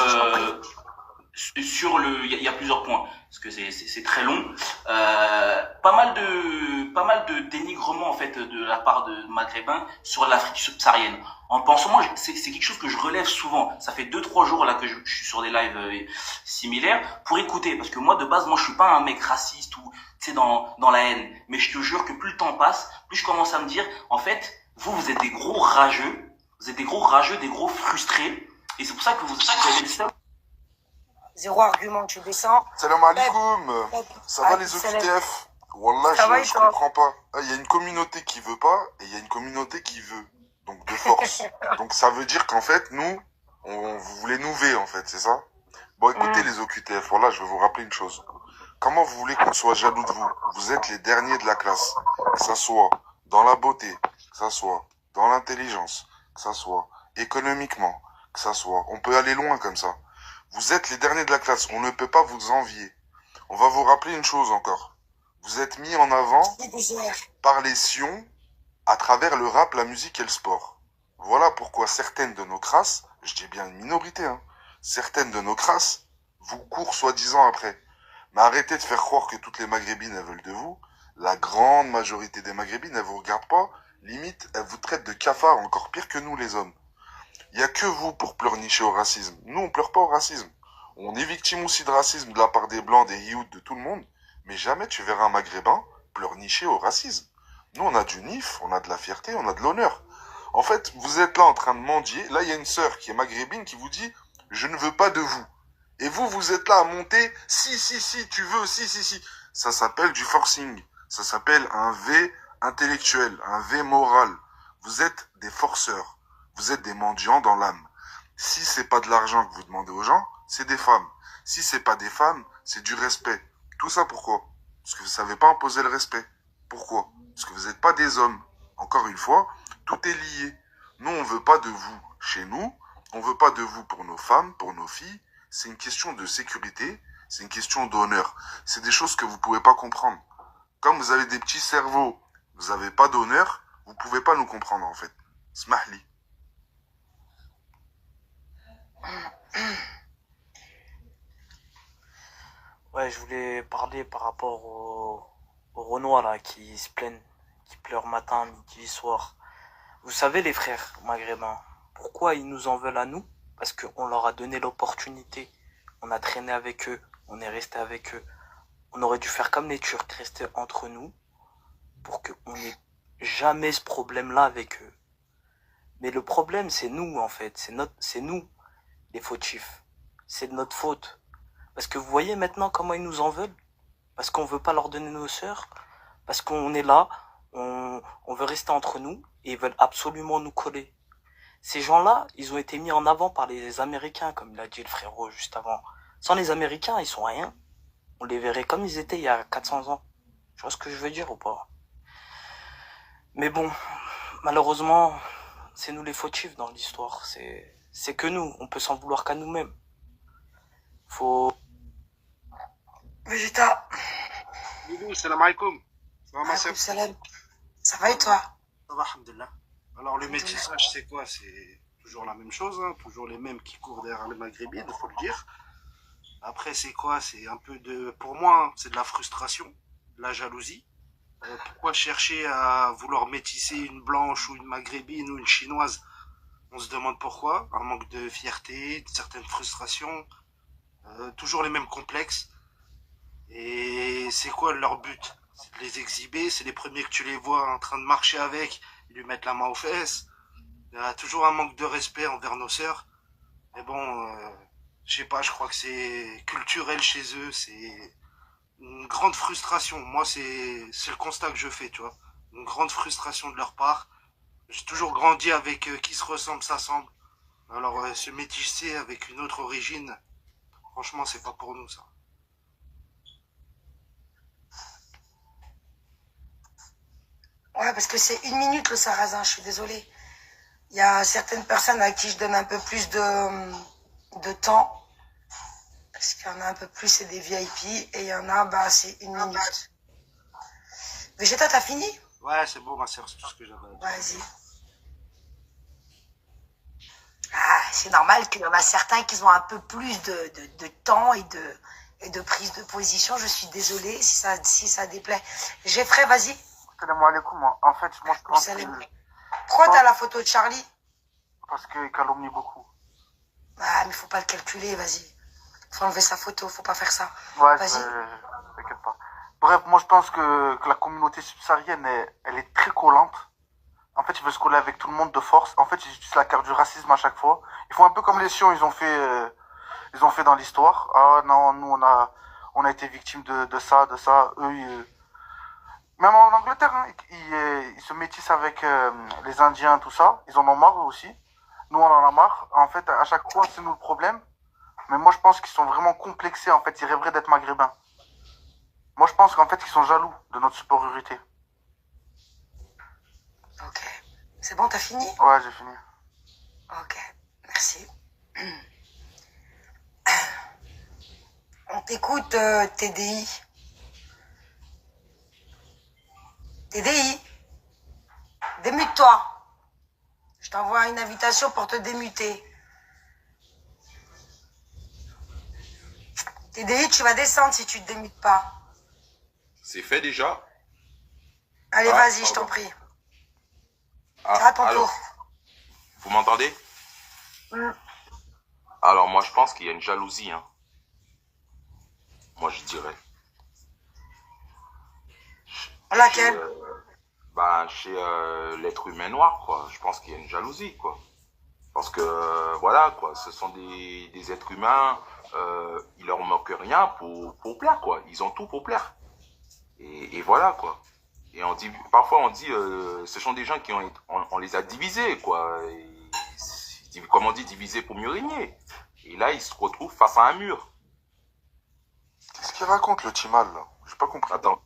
sur il y a plusieurs points parce que c'est très long. Pas mal de dénigrement en fait de la part de maghrébins sur l'Afrique subsaharienne. En pensant, moi c'est quelque chose que je relève souvent. Ça fait 2-3 jours là que je suis sur des lives similaires pour écouter, parce que moi de base, moi je suis pas un mec raciste ou tu sais dans la haine, mais je te jure que plus le temps passe, plus je commence à me dire en fait vous êtes des gros rageux, des gros frustrés, et c'est pour ça que vous avez ça. Zéro argument, tu descends. Salam alaikum. Ça va les OQTF? Wallah, je comprends pas. Il y a une communauté qui veut pas et il y a une communauté qui veut. Donc de force. Donc ça veut dire qu'en fait, nous, vous voulez nous V en fait, c'est ça? Bon, écoutez les OQTF, voilà, je vais vous rappeler une chose. Comment vous voulez qu'on soit jaloux de vous? Vous êtes les derniers de la classe. Que ça soit dans la beauté, que ça soit dans l'intelligence, que ça soit économiquement, que ça soit... On peut aller loin comme ça. Vous êtes les derniers de la classe, on ne peut pas vous envier. On va vous rappeler une chose encore. Vous êtes mis en avant par les sions à travers le rap, la musique et le sport. Voilà pourquoi certaines de nos crasses, je dis bien une minorité, hein, certaines de nos crasses vous courent soi-disant après. Mais arrêtez de faire croire que toutes les maghrébines, elles veulent de vous. La grande majorité des maghrébines, elles vous regardent pas. Limite, elles vous traitent de cafards, encore pire que nous, les hommes. Il y a que vous pour pleurnicher au racisme. Nous, on pleure pas au racisme. On est victime aussi de racisme de la part des blancs, des Hioud, de tout le monde. Mais jamais tu verras un maghrébin pleurnicher au racisme. Nous, on a du nif, on a de la fierté, on a de l'honneur. En fait, vous êtes là en train de mendier. Là, il y a une sœur qui est maghrébine qui vous dit « Je ne veux pas de vous ». Et vous, vous êtes là à monter « Si, tu veux, si ». Ça s'appelle du forcing. Ça s'appelle un V intellectuel, un V moral. Vous êtes des forceurs. Vous êtes des mendiants dans l'âme. Si c'est pas de l'argent que vous demandez aux gens, c'est des femmes. Si c'est pas des femmes, c'est du respect. Tout ça pourquoi? Parce que vous savez pas imposer le respect. Pourquoi? Parce que vous n'êtes pas des hommes. Encore une fois, tout est lié. Nous, on veut pas de vous chez nous. On veut pas de vous pour nos femmes, pour nos filles. C'est une question de sécurité. C'est une question d'honneur. C'est des choses que vous pouvez pas comprendre. Comme vous avez des petits cerveaux, vous avez pas d'honneur, vous pouvez pas nous comprendre en fait. Smahli. Ouais, je voulais parler par rapport aux Renois là qui se plaignent, qui pleurent matin, midi, soir. Vous savez les frères maghrébins, pourquoi ils nous en veulent à nous? Parce qu'on leur a donné l'opportunité. On a traîné avec eux, on est resté avec eux. On aurait dû faire comme les Turcs, rester entre nous pour qu'on n'ait jamais ce problème-là avec eux. Mais le problème, c'est nous en fait, c'est nous les fautifs. C'est de notre faute. Parce que vous voyez maintenant comment ils nous en veulent? Parce qu'on veut pas leur donner nos sœurs. Parce qu'on est là, on veut rester entre nous et ils veulent absolument nous coller. Ces gens-là, ils ont été mis en avant par les Américains, comme l'a dit le frérot juste avant. Sans les Américains, ils sont rien. On les verrait comme ils étaient il y a 400 ans. Tu vois ce que je veux dire ou pas? Mais bon, malheureusement, c'est nous les fautifs dans l'histoire. C'est que nous, on peut s'en vouloir qu'à nous-mêmes. Faut... Végéta. Lilou, salam alaikum. Salam. Ça va et toi? Ça va, alhamdulillah. Alors le métissage, c'est quoi? C'est toujours la même chose, hein, toujours les mêmes qui courent derrière les maghrébines, il faut le dire. Après, c'est quoi? C'est un peu de... Pour moi, c'est de la frustration, de la jalousie. Pourquoi chercher à vouloir métisser une blanche ou une maghrébine ou une chinoise? On se demande pourquoi. Un manque de fierté, une certaine frustration, toujours les mêmes complexes. Et c'est quoi leur but? C'est de les exhiber, c'est les premiers que tu les vois en train de marcher avec, ils lui mettent la main aux fesses. Il y a toujours un manque de respect envers nos sœurs. Mais bon, je sais pas, je crois que c'est culturel chez eux, c'est une grande frustration. Moi, c'est le constat que je fais, tu vois. Une grande frustration de leur part. J'ai toujours grandi avec qui se ressemble, s'assemble. Alors, se métisser avec une autre origine, franchement, c'est pas pour nous, ça. Ouais, parce que c'est 1 minute le sarrasin, je suis désolée. Il y a certaines personnes à qui je donne un peu plus de temps. Parce qu'il y en a un peu plus, c'est des VIP. Et il y en a, bah, c'est 1 minute. Végéta, t'as fini? Ouais, c'est bon, ma sœur, c'est tout ce que j'avais à dire. Vas-y. Ah, c'est normal qu'il y en a certains qui ont un peu plus de temps et de prise de position. Je suis désolée si ça déplaît. Geoffrey, vas-y. Salam alaikum. En fait, moi, je pense que... Pourquoi t'as la photo de Charlie? Parce qu'il calomnie beaucoup. Ah, mais faut pas le calculer, vas-y. Faut enlever sa photo, faut pas faire ça. Ouais, vas-y. T'inquiète pas. Bref, moi, je pense que la communauté subsaharienne, elle est très collante. En fait, ils veulent se coller avec tout le monde de force. En fait, ils utilisent la carte du racisme à chaque fois. Ils font un peu comme les Sions, ils ont fait dans l'histoire. Ah non, nous, on a été victimes de ça. Eux, même en Angleterre, hein, ils se métissent avec les Indiens, tout ça. Ils en ont marre eux aussi. Nous, on en a marre. En fait, à chaque fois, c'est nous le problème. Mais moi, je pense qu'ils sont vraiment complexés. En fait, ils rêveraient d'être maghrébins. Moi, je pense qu'en fait, ils sont jaloux de notre supériorité. Ok. C'est bon, t'as fini? Ouais, j'ai fini. Ok, merci. On t'écoute, TDI. TDI, démute-toi. Je t'envoie une invitation pour te démuter. TDI, tu vas descendre si tu te démutes pas. C'est fait déjà? Allez, Ah, vas-y, je pardon. t'en prie. Ah, C'est à ton alors, tour. vous m'entendez? Alors, moi, je pense qu'il y a une jalousie, hein. Moi, je dirais. Laquelle? Chez l'être humain noir, quoi. Je pense qu'il y a une jalousie, quoi. Parce que, voilà, quoi, ce sont des êtres humains, il leur manque rien pour plaire, quoi. Ils ont tout pour plaire. Et voilà, quoi. Et parfois, on dit, ce sont des gens qui on les a divisés, quoi. Comme on dit, divisés pour mieux régner. Et là, ils se retrouvent face à un mur. Qu'est-ce qu'il raconte, le Timal, là? J'ai pas compris. Attends.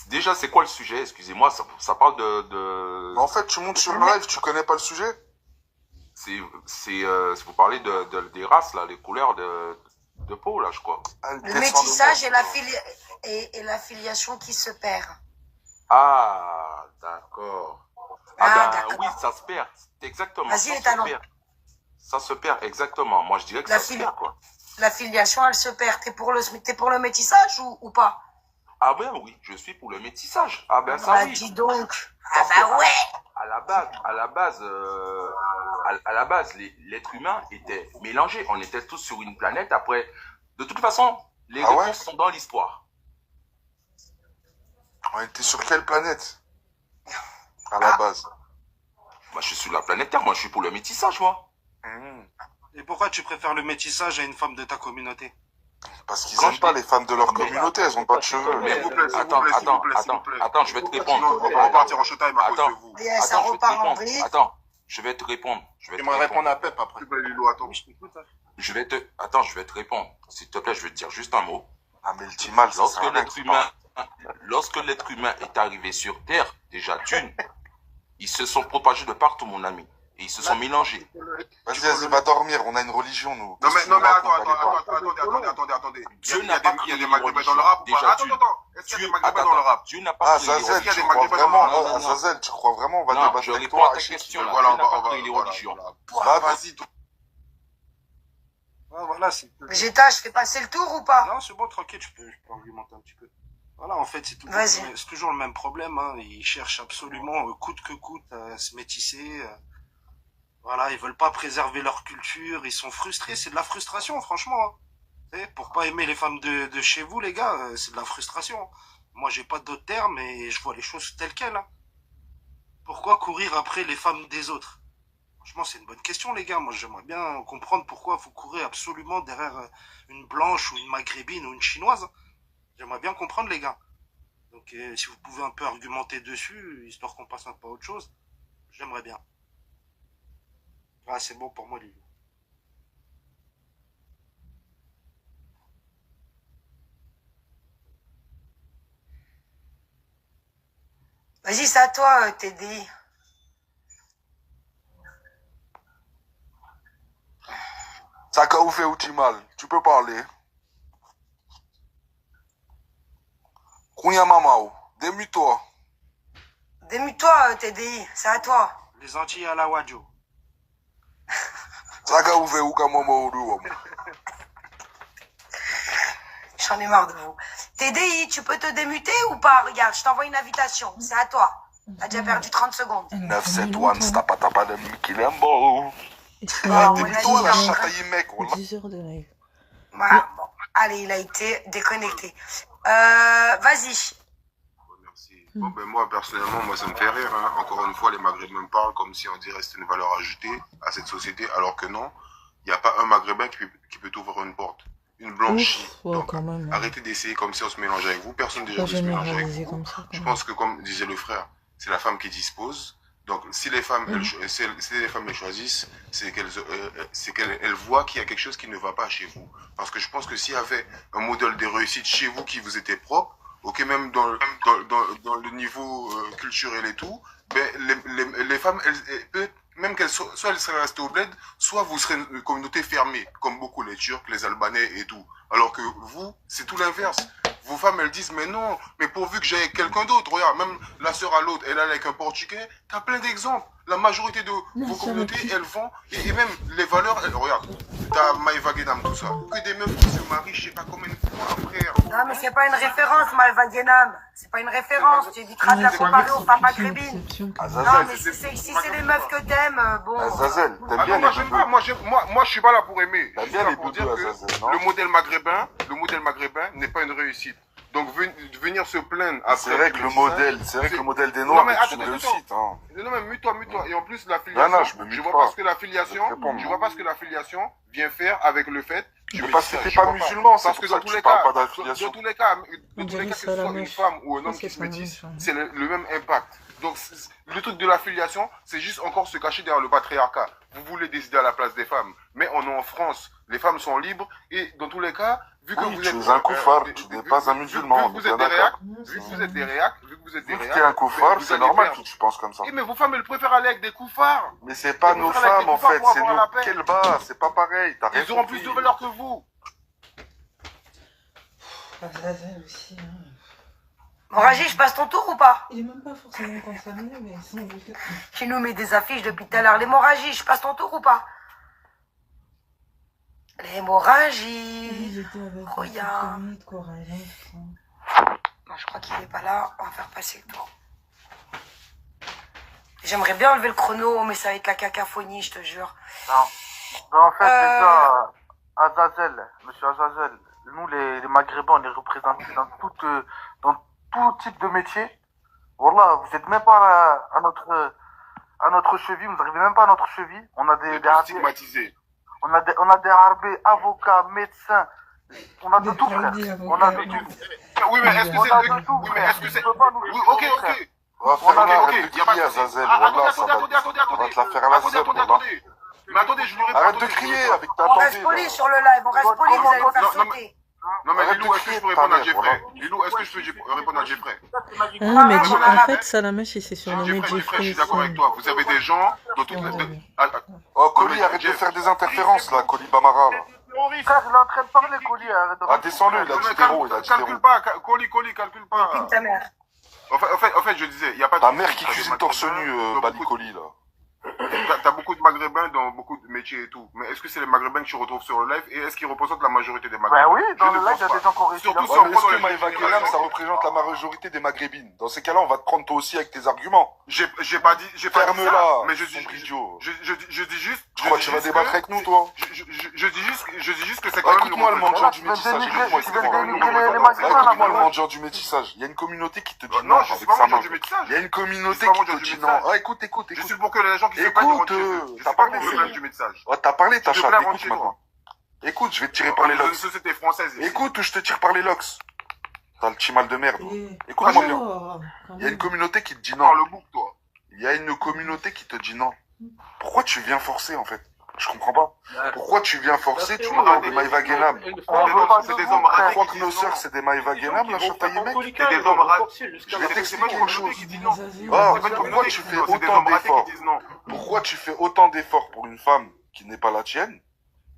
Déjà, c'est quoi le sujet? Excusez-moi, ça parle de... En fait, tu montes sur le live, tu connais pas le sujet? Vous parlez des races, là, les couleurs de peau, là, je crois. Le métissage et la filiation qui se perd. Ah, d'accord. D'accord. Oui, ça se perd. Exactement. Vas-y, les talents. Ça se perd, exactement. Moi, je dirais que ça se perd, quoi. La filiation, elle se perd. T'es pour le métissage ou pas? Ah ben oui, je suis pour le métissage. Ah ben ça Bah oui. dis donc. Parce Ah bah que ouais. À la base, l'être humain était mélangé. On était tous sur une planète. Après, de toute façon, les réponses sont dans l'histoire. On était sur quelle planète? À la base. Moi, je suis sur la planète Terre. Moi, je suis pour le métissage, moi. Et pourquoi tu préfères le métissage à une femme de ta communauté? Parce qu'ils n'aiment pas les femmes de leur communauté, elles ont pas de cheveux. Mais attends, je vais te répondre. Sinon, on va partir en showtime à cause de vous. Ça repart en vrille. Attends, je vais te répondre. J'aimerais répondre à Pep après. Je vais te répondre. S'il te plaît, je vais te dire juste un mot. Ah, mais le Timal, lorsque l'être humain est arrivé sur Terre, déjà ils se sont propagés de partout, mon ami. Et ils se sont mélangés. Vas-y, va dormir, on a une religion, nous. Non, mais attendez. Dieu n'a pas Il y a créé des une maghrébins religion. dans le rap ou Déjà, pas? Attends, est-ce qu'il y a des maghrébins dans le rap? Dieu n'a pas créé les Zazel, religions. tu crois vraiment? Zazel, tu crois vraiment? On va Non, débattre je avec réponds toi. à ta question, là. Voilà, Dieu n'a pas créé les religions. Vas-y. Voilà, c'est... Vegeta, je fais passer le tour ou pas? Non, c'est bon, tranquille, je peux argumenter un petit peu. Voilà, en fait, c'est toujours le même problème. Hein. Ils cherchent absolument, coûte que coûte, à se métisser. Voilà, ils veulent pas préserver leur culture. Ils sont frustrés. C'est de la frustration, franchement. Hein. Pour pas aimer les femmes de chez vous, les gars, c'est de la frustration. Moi, j'ai pas d'autres termes, mais je vois les choses telles quelles. Hein. Pourquoi courir après les femmes des autres? Franchement, c'est une bonne question, les gars. Moi, j'aimerais bien comprendre pourquoi vous courez absolument derrière une blanche ou une maghrébine ou une chinoise. J'aimerais bien comprendre, les gars. Donc, si vous pouvez un peu argumenter dessus, histoire qu'on passe un peu à autre chose, j'aimerais bien. Ah, c'est bon pour moi, Lilo. Vas-y, c'est à toi, TDI. Saka ou fait ou Timal, tu peux parler. Kounya Mamao, démute-toi. Démute-toi, TDI, c'est à toi. Les Antilles à la Wadjo. Saka ou fait ou Kamomo ou J'en ai marre de vous. TDI, tu peux te démuter ou pas? Regarde, je t'envoie une invitation. C'est à toi. T'as déjà perdu 30 secondes. 971, stapatapa de Mikilembo. Démute-toi, la chataille mec. 10 heures de live. Voilà, bon. Allez, il a été déconnecté. Vas-y. Bon, ben moi, personnellement, moi, ça me fait rire. Hein. Encore une fois, les Maghrébins parlent comme si on dirait que c'était une valeur ajoutée à cette société, alors que non. Il n'y a pas un Maghrébin qui peut t'ouvrir une porte. Une blanchie. Donc, quand même. arrêtez d'essayer comme si on se mélangeait avec vous. Personne déjà veut se mélanger avec vous. Comme ça, Je pense que, comme disait le frère, c'est la femme qui dispose. Donc, si les femmes, si les femmes les choisissent, c'est qu'elles voient qu'il y a quelque chose qui ne va pas chez vous. Parce que je pense que s'il y avait un modèle de réussite chez vous qui vous était propre, ok, même dans le niveau culturel et tout, ben, les femmes, même qu'elles soit elles seraient restées au bled, soit vous serez une communauté fermée, comme beaucoup les Turcs, les Albanais et tout. Alors que vous, c'est tout l'inverse. vos femmes, elles disent, mais non, mais pourvu que j'aie quelqu'un d'autre. Regarde, même la sœur à l'autre, elle est avec un Portugais. T'as plein d'exemples. La majorité de vos communautés, elles vont, et même les valeurs, regarde, t'as Maïva Guénam, tout ça. Que des meufs qui se marient, je sais pas combien de fois, frère. Non, mais c'est pas une référence, Maïva Guénam. C'est pas une référence. Tu éviteras de la comparer aux femmes maghrébines. Non, mais si c'est les meufs que t'aimes, bon. Azazel, t'aimes bien les pas, moi, je suis pas là pour aimer. T'aimes bien les pour dire que le modèle maghrébin n'est pas une réussite. Donc venir se plaindre après. C'est vrai que le modèle des Noirs est une réussite. Hein. Non mais mute-toi. Et en plus la filiation, je vois pas ce que la filiation vient faire avec le fait. Mais parce que t'es pas musulman, parce que dans tous les cas, que ce soit une femme ou un homme qui se métisse, c'est le même impact. Donc le truc de l'affiliation, c'est juste encore se cacher derrière le patriarcat. Vous voulez décider à la place des femmes, mais on est en France, les femmes sont libres et dans tous les cas, vu que vous êtes un koufar, tu n'es pas un musulman. Vu que vous êtes des réacs, vu que t'es un koufar, c'est normal que tu penses comme ça. Mais vos femmes, elles préfèrent aller avec des koufars. Mais c'est pas nos femmes en fait, c'est nos kelbas, c'est pas pareil. Ils auront plus de valeur que vous. Aussi, hein. Raji, je passe ton tour ou pas? Il est même pas forcément concerné, mais ils sont... Tu nous mets des affiches depuis tout à l'heure. L'hémorragie, je passe ton tour ou pas? L'hémorragie. Regarde. Non, je crois qu'il est pas là. On va faire passer le tour. J'aimerais bien enlever le chrono, mais ça va être la cacophonie, je te jure. Non, en fait, les gars, Azazel, monsieur Azazel, nous les Maghrébins, on est représentés dans tout type de métier. Voilà, vous êtes même pas à notre cheville, vous n'arrivez même pas à notre cheville. On a des stigmatisés. On a des arbés, avocats, médecins. On a de tout, frère. On a de tout. Oui, mais est-ce que c'est... Oui, ok. Arrête de crier, Azazel. On va te la faire à la zèbre. Mais attendez, je lui réponds. Arrête de crier avec ta On reste poli sur le live, on reste poli, vous allez me faire sauter. Non mais Lilou, est-ce que je peux répondre à Jeffrey? Lilou, est-ce que je peux répondre à Jeffrey? Ah, mais en fait, Salamèche, il s'est surnommé Jeffrey, Jeffrey. je suis d'accord avec toi. Vous avez des gens dans toutes les... Oh, Coli, arrête de faire des interférences, là, Coli Bamara, là. Frère, il est en train de parler, Coli. Ah, descends-le, il a du terreau, Calcule pas, Coli, calcule pas. Pine ta mère. En fait, je disais, il n'y a pas de... Ta mère qui cuisine torse nu, Balicoli, là. T'as beaucoup de Maghrébins dans beaucoup de métiers et tout. Mais est-ce que c'est les Maghrébins que tu retrouves sur le live et est-ce qu'ils représentent la majorité des Maghrébins? Ben oui, dans le live, il y a des gens qui ont réussi. Surtout si on prend le Maïva Guénam, ça représente la majorité des Maghrébines. Dans ces cas-là, on va te prendre toi aussi avec tes arguments. J'ai pas dit ferme-la, mais je dis idiot. Je dis juste... Tu crois que tu vas débattre avec nous, toi? Je dis juste que c'est quand même... Écoute-moi le mendiant du métissage. Écoute-moi le mendiant du métissage. Il y a une communauté qui te dit non. Non, je suis pas mendiant du métissage. Il y a une communauté qui te dit non. Écoute. Je suis pour que les gens qui se plaignent t'as parlé du métissage. Oh, t'as parlé, ta chatte, écoute maintenant. Écoute, je vais te tirer par les locks. Une société française. Écoute, je te tire par les locks. T'as le petit mal de merde. Écoute-moi bien. Il y a une communauté qui te dit non. Il y a une communauté qui te dit non. Pourquoi tu viens forcer, en fait? Je comprends pas. Pourquoi tu viens forcer? Tu nous donnes des Maïva Guénam. C'est des hommes ratés. Crois que nos sœurs, c'est des Maïva Guénam, la chatte à mec? C'est des hommes ratés. Je vais t'expliquer une chose. Pourquoi tu fais autant d'efforts? Pourquoi tu fais autant d'efforts pour une femme qui n'est pas la tienne?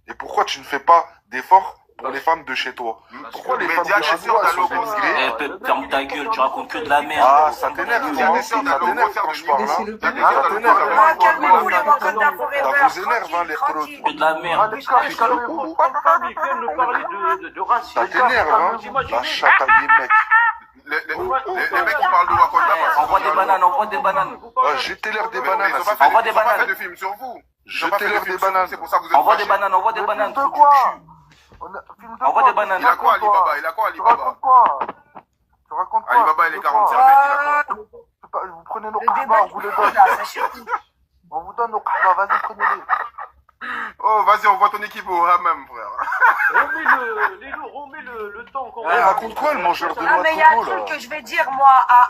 Et pourquoi tu ne fais pas d'efforts pour les femmes de chez toi? Pourquoi les femmes de chez toi sont dénigrées? Ferme ta gueule, tu racontes que de la merde. Ah, ça t'énerve, ça t'énerve quand je parle, hein. Ça t'énerve. Calmez-vous les Wakanda Ça Forever. vous énerve, hein, les prolos. Que de la merde. Ça t'énerve, hein. La chatte à mec. Les mecs qui parlent de Wakanda... Envoie des bananes. Jetez l'air des bananes. Envoie des bananes. Ils ont pas fait de film sur vous. Jetez l'air des bananes. C'est pour ça que vous êtes Envoie des bananes. Envoie des bananes. Envoie des bananes. Il a quoi, Alibaba? Tu racontes quoi? Alibaba, il est 40 cervettes, vous prenez nos kahbas, on vous les donne. On vous donne nos kahbas, vas-y, prenez-les. Oh, vas-y, on voit ton équipe au hammam, frère. Remets le temps qu'on raconte quoi, le mangeur de noix Non, de mais il y a un coco, truc là? que je vais dire, moi, à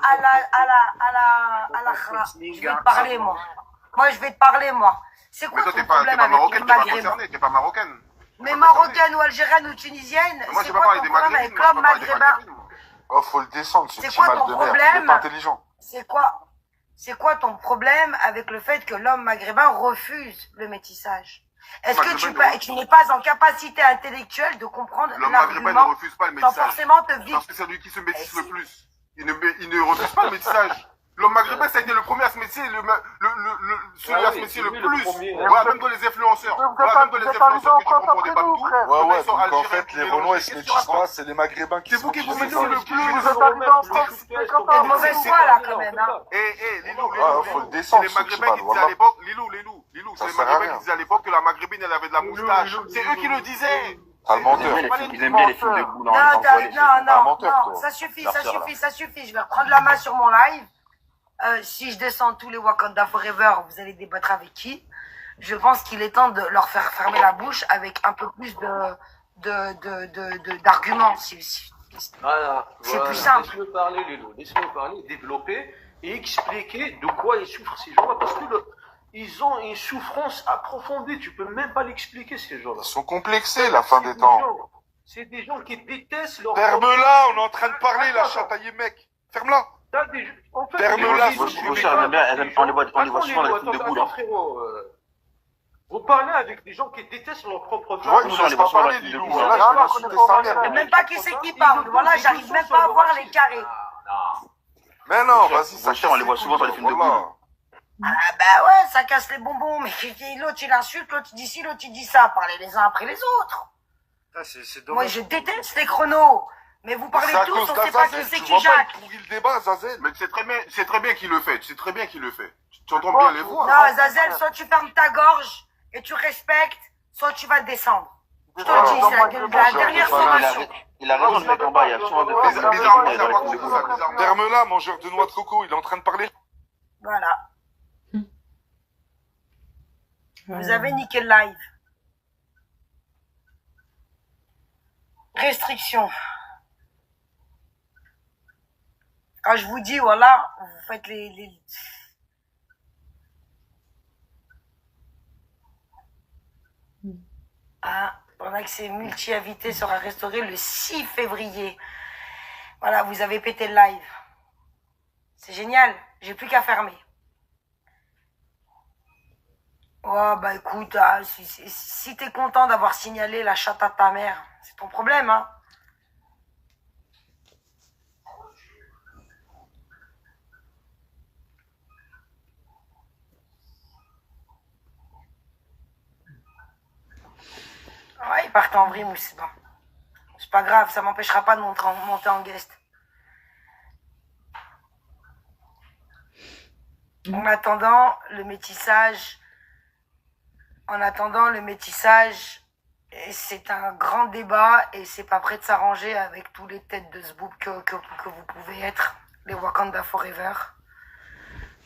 la khra. Je vais te parler, moi. Moi, je vais te parler, moi. C'est quoi Mais toi, ton t'es pas problème avec marocaine, les t'es pas maghrébins? concernée, t'es pas marocaine. Mais marocaine ou algérienne ou tunisienne, Moi, c'est j'ai pas quoi parlé ton des problème avec maghrébines. l'homme maghrébin? Oh, faut le descendre, ce C'est petit quoi mal ton de merde. Il problème? est pas intelligent. C'est quoi ton problème avec le fait que l'homme maghrébin refuse le métissage? Est-ce que tu n'es pas en capacité intellectuelle de comprendre L'homme maghrébin ne refuse pas le sans métissage. forcément te vivre. Parce que c'est lui qui se métisse le plus. Il ne refuse pas le métissage. L'homme maghrébin, ça a été le premier à se métisser, celui à se métisser le plus. Voilà, même dans les influenceurs. Voilà, même dans les influenceurs que tu comprends des partout. Ouais, donc en fait, les Renois, ils se métissent pas, c'est les Maghrébins qui se C'est vous qui vous métissent. métissez le plus. Vous êtes arrivé en France, c'est de mauvaise foi là quand même. Lilou, faut le c'est descendre, les ce Maghrébins cheval, qui disaient voilà. à l'époque, Lilou, Ça c'est les sert à Maghrébins rien. qui disaient à l'époque que la Maghrébine, elle avait de la moustache. C'est eux qui le disaient. T'as le menteur. Ils aiment bien les films de goût dans Non, ça suffit. Je vais reprendre la main sur mon live. Si je descends tous les Wakanda Forever, vous allez débattre avec qui? Je pense qu'il est temps de leur faire fermer la bouche avec un peu plus d'arguments. Voilà, C'est plus simple. Laisse-le parler, Lilo. Laisse-le parler, développer et expliquer de quoi ils souffrent ces gens-là. Parce que ils ont une souffrance approfondie. Tu peux même pas l'expliquer, ces gens-là. Ils sont complexés, la fin des temps. C'est des gens qui détestent leur... Ferme-la, on est en train de parler, la chataillée, mec. Ferme-la. Ferme-la, on les voit souvent dans les films de goût, là. Vous parlez avec des gens qui détestent leur propre Tu vois, ils ne laissent pas parler, Lilou. Là, je vais insulter sa mère. Je sais même pas qui c'est qui parle. Voilà, j'arrive même pas à voir les carrés. Mais non, vas-y, ça on les voit souvent dans les films de goût. Ah bah ouais, ça casse les bonbons. Mais l'autre il insulte, l'autre il dit ci, l'autre il dit ça. Parlez les uns après les autres. Moi je déteste les chronos. Mais vous parlez tous, on sait pas qui c'est qui Jacques. le débat, Zazel. Mais c'est très bien qu'il le fait. C'est très bien qu'il le fait. Tu entends bien les voix. Non, Zazel, soit tu fermes ta gorge et tu respectes, soit tu vas descendre. Je te le dis, c'est la dernière sommation. Il a raison, le mec en bas, il y a souvent de Ferme-la, mangeur de noix de coco, il est en train de parler. Voilà. Vous avez niqué le live. Restriction. Quand je vous dis, voilà, vous faites les... Ton accès multi-invité sera restauré le 6 février. Voilà, vous avez pété le live. C'est génial, j'ai plus qu'à fermer. Oh, bah écoute, si t'es content d'avoir signalé la chatte à ta mère, c'est ton problème, hein. Ouais, il partait en vrille, c'est bon. C'est pas grave, ça m'empêchera pas de monter en guest. En attendant le métissage, c'est un grand débat et c'est pas prêt de s'arranger avec tous les têtes de zboub que vous pouvez être, les Wakanda Forever.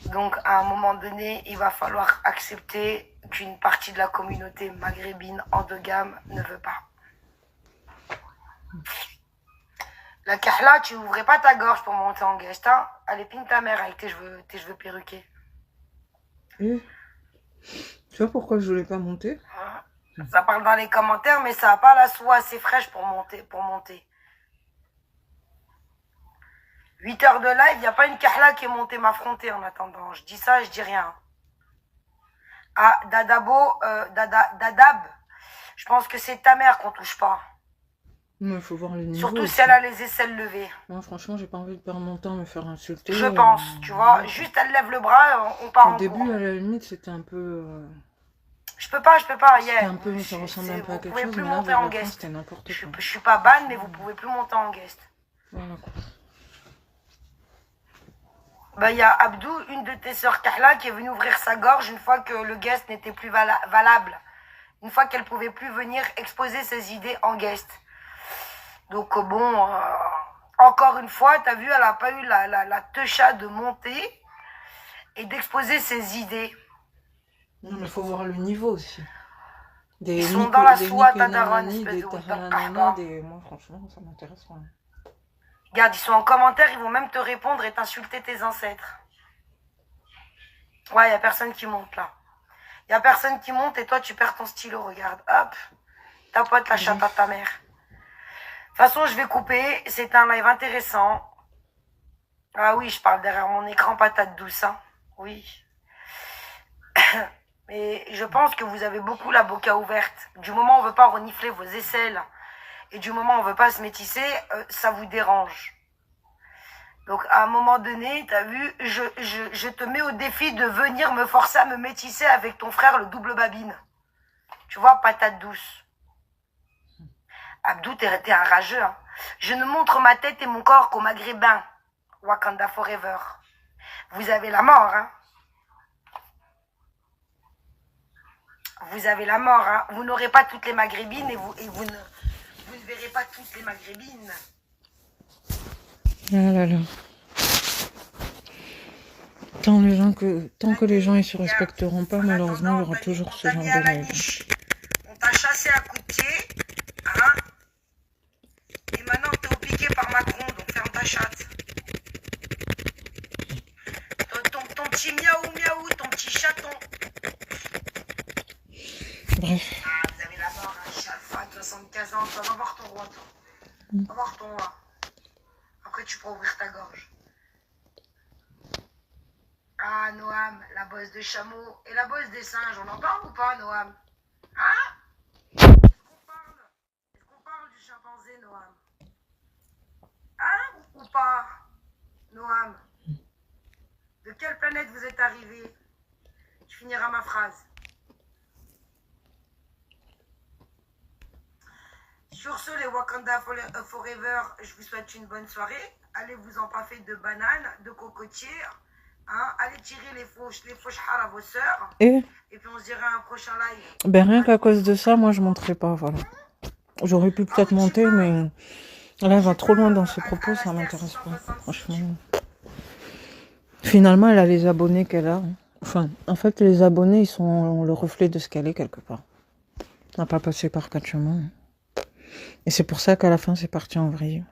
Donc, à un moment donné, il va falloir accepter qu'une partie de la communauté maghrébine endogame ne veut pas. La Kahla, tu ouvrais pas ta gorge pour monter en guest, hein. Allez, pine ta mère avec tes cheveux perruqués. Tu vois pourquoi je voulais pas monter? Ça parle dans les commentaires, mais ça n'a pas la soie assez fraîche pour monter. 8 heures de live, il n'y a pas une Kahla qui est montée m'affronter en attendant. Je dis ça, je dis rien. Ah, Dadab, je pense que c'est ta mère qu'on touche pas. Non, il faut voir le niveau. Surtout aussi. si elle a les aisselles levées. Non, franchement, j'ai pas envie de perdre mon temps à me faire insulter. Je pense, tu vois. Juste, elle lève le bras, on part en Au début, cours. à la limite, c'était un peu... Je peux pas, C'était yeah. un peu... Ça ressemblait un peu à Vous quelque pouvez chose, plus mais là, monter en vraiment, guest. c'était n'importe quoi. Je suis pas ban, mais vous pouvez plus monter en guest. Voilà, quoi. Bah, il y a Abdou, une de tes sœurs Kahla, qui est venue ouvrir sa gorge une fois que le guest n'était plus valable. Une fois qu'elle pouvait plus venir exposer ses idées en guest. Donc bon, encore une fois, t'as vu, elle a pas eu la techa de monter et d'exposer ses idées. Non, mais il faut voir le niveau aussi. Ils sont dans la soie, Tadaron, espèce des de Taharanana, moi, franchement, ça m'intéresse pas. Regarde, ils sont en commentaire, ils vont même te répondre et t'insulter tes ancêtres. Ouais, il y a personne qui monte là. Il y a personne qui monte et toi, tu perds ton stylo, regarde. Hop, tapote la chatte à ta mère. De toute façon, je vais couper. C'est un live intéressant. Ah oui, je parle derrière mon écran, patate douce. Hein. Oui. Mais je pense que vous avez beaucoup la boca ouverte. Du moment où on veut pas renifler vos aisselles et du moment où on veut pas se métisser, ça vous dérange. Donc à un moment donné, t'as vu, je te mets au défi de venir me forcer à me métisser avec ton frère le double babine. Tu vois, patate douce. Abdou, t'es un rageux. Hein. Je ne montre ma tête et mon corps qu'aux Maghrébins. Wakanda Forever. Vous avez la mort, hein. Vous avez la mort, hein. Vous n'aurez pas toutes les Maghrébines et vous ne verrez pas toutes les Maghrébines. Ah là là. Tant que les gens ils se respecteront pas, malheureusement, il y aura toujours ce genre de live. On t'a chassé à coups de pied, hein. Et maintenant t'es au piqué par Macron, donc ferme ta chatte. Ton petit miaou miaou, ton petit chaton. Bref. Ah, vous avez la mort, hein, Chalfa, 75 ans, toi, va voir ton roi, toi. Va voir ton roi. Après, tu pourras ouvrir ta gorge. Ah, Noam, la bosse de chameau et la bosse des singes, on en parle ou pas, Noam? Hein? Est-ce qu'on parle du chimpanzé, Noam? Hein? Ou pas, Noam? De quelle planète vous êtes arrivé? Je finirai ma phrase. Sur ce, les Wakanda Forever, je vous souhaite une bonne soirée. Allez vous empaffer de bananes, de cocotiers. Hein, allez tirer les fauches à vos sœurs. Et puis on se dirait un prochain live. Ben rien qu'à cause de ça, moi je monterai pas, voilà. J'aurais pu peut-être monter, mais là elle va trop loin dans ses propos, ça m'intéresse pas, franchement. Finalement, elle a les abonnés qu'elle a. Enfin, en fait, les abonnés, ils sont le reflet de ce qu'elle est quelque part. Elle n'a pas passé par quatre chemins. Et c'est pour ça qu'à la fin, c'est parti en vrille.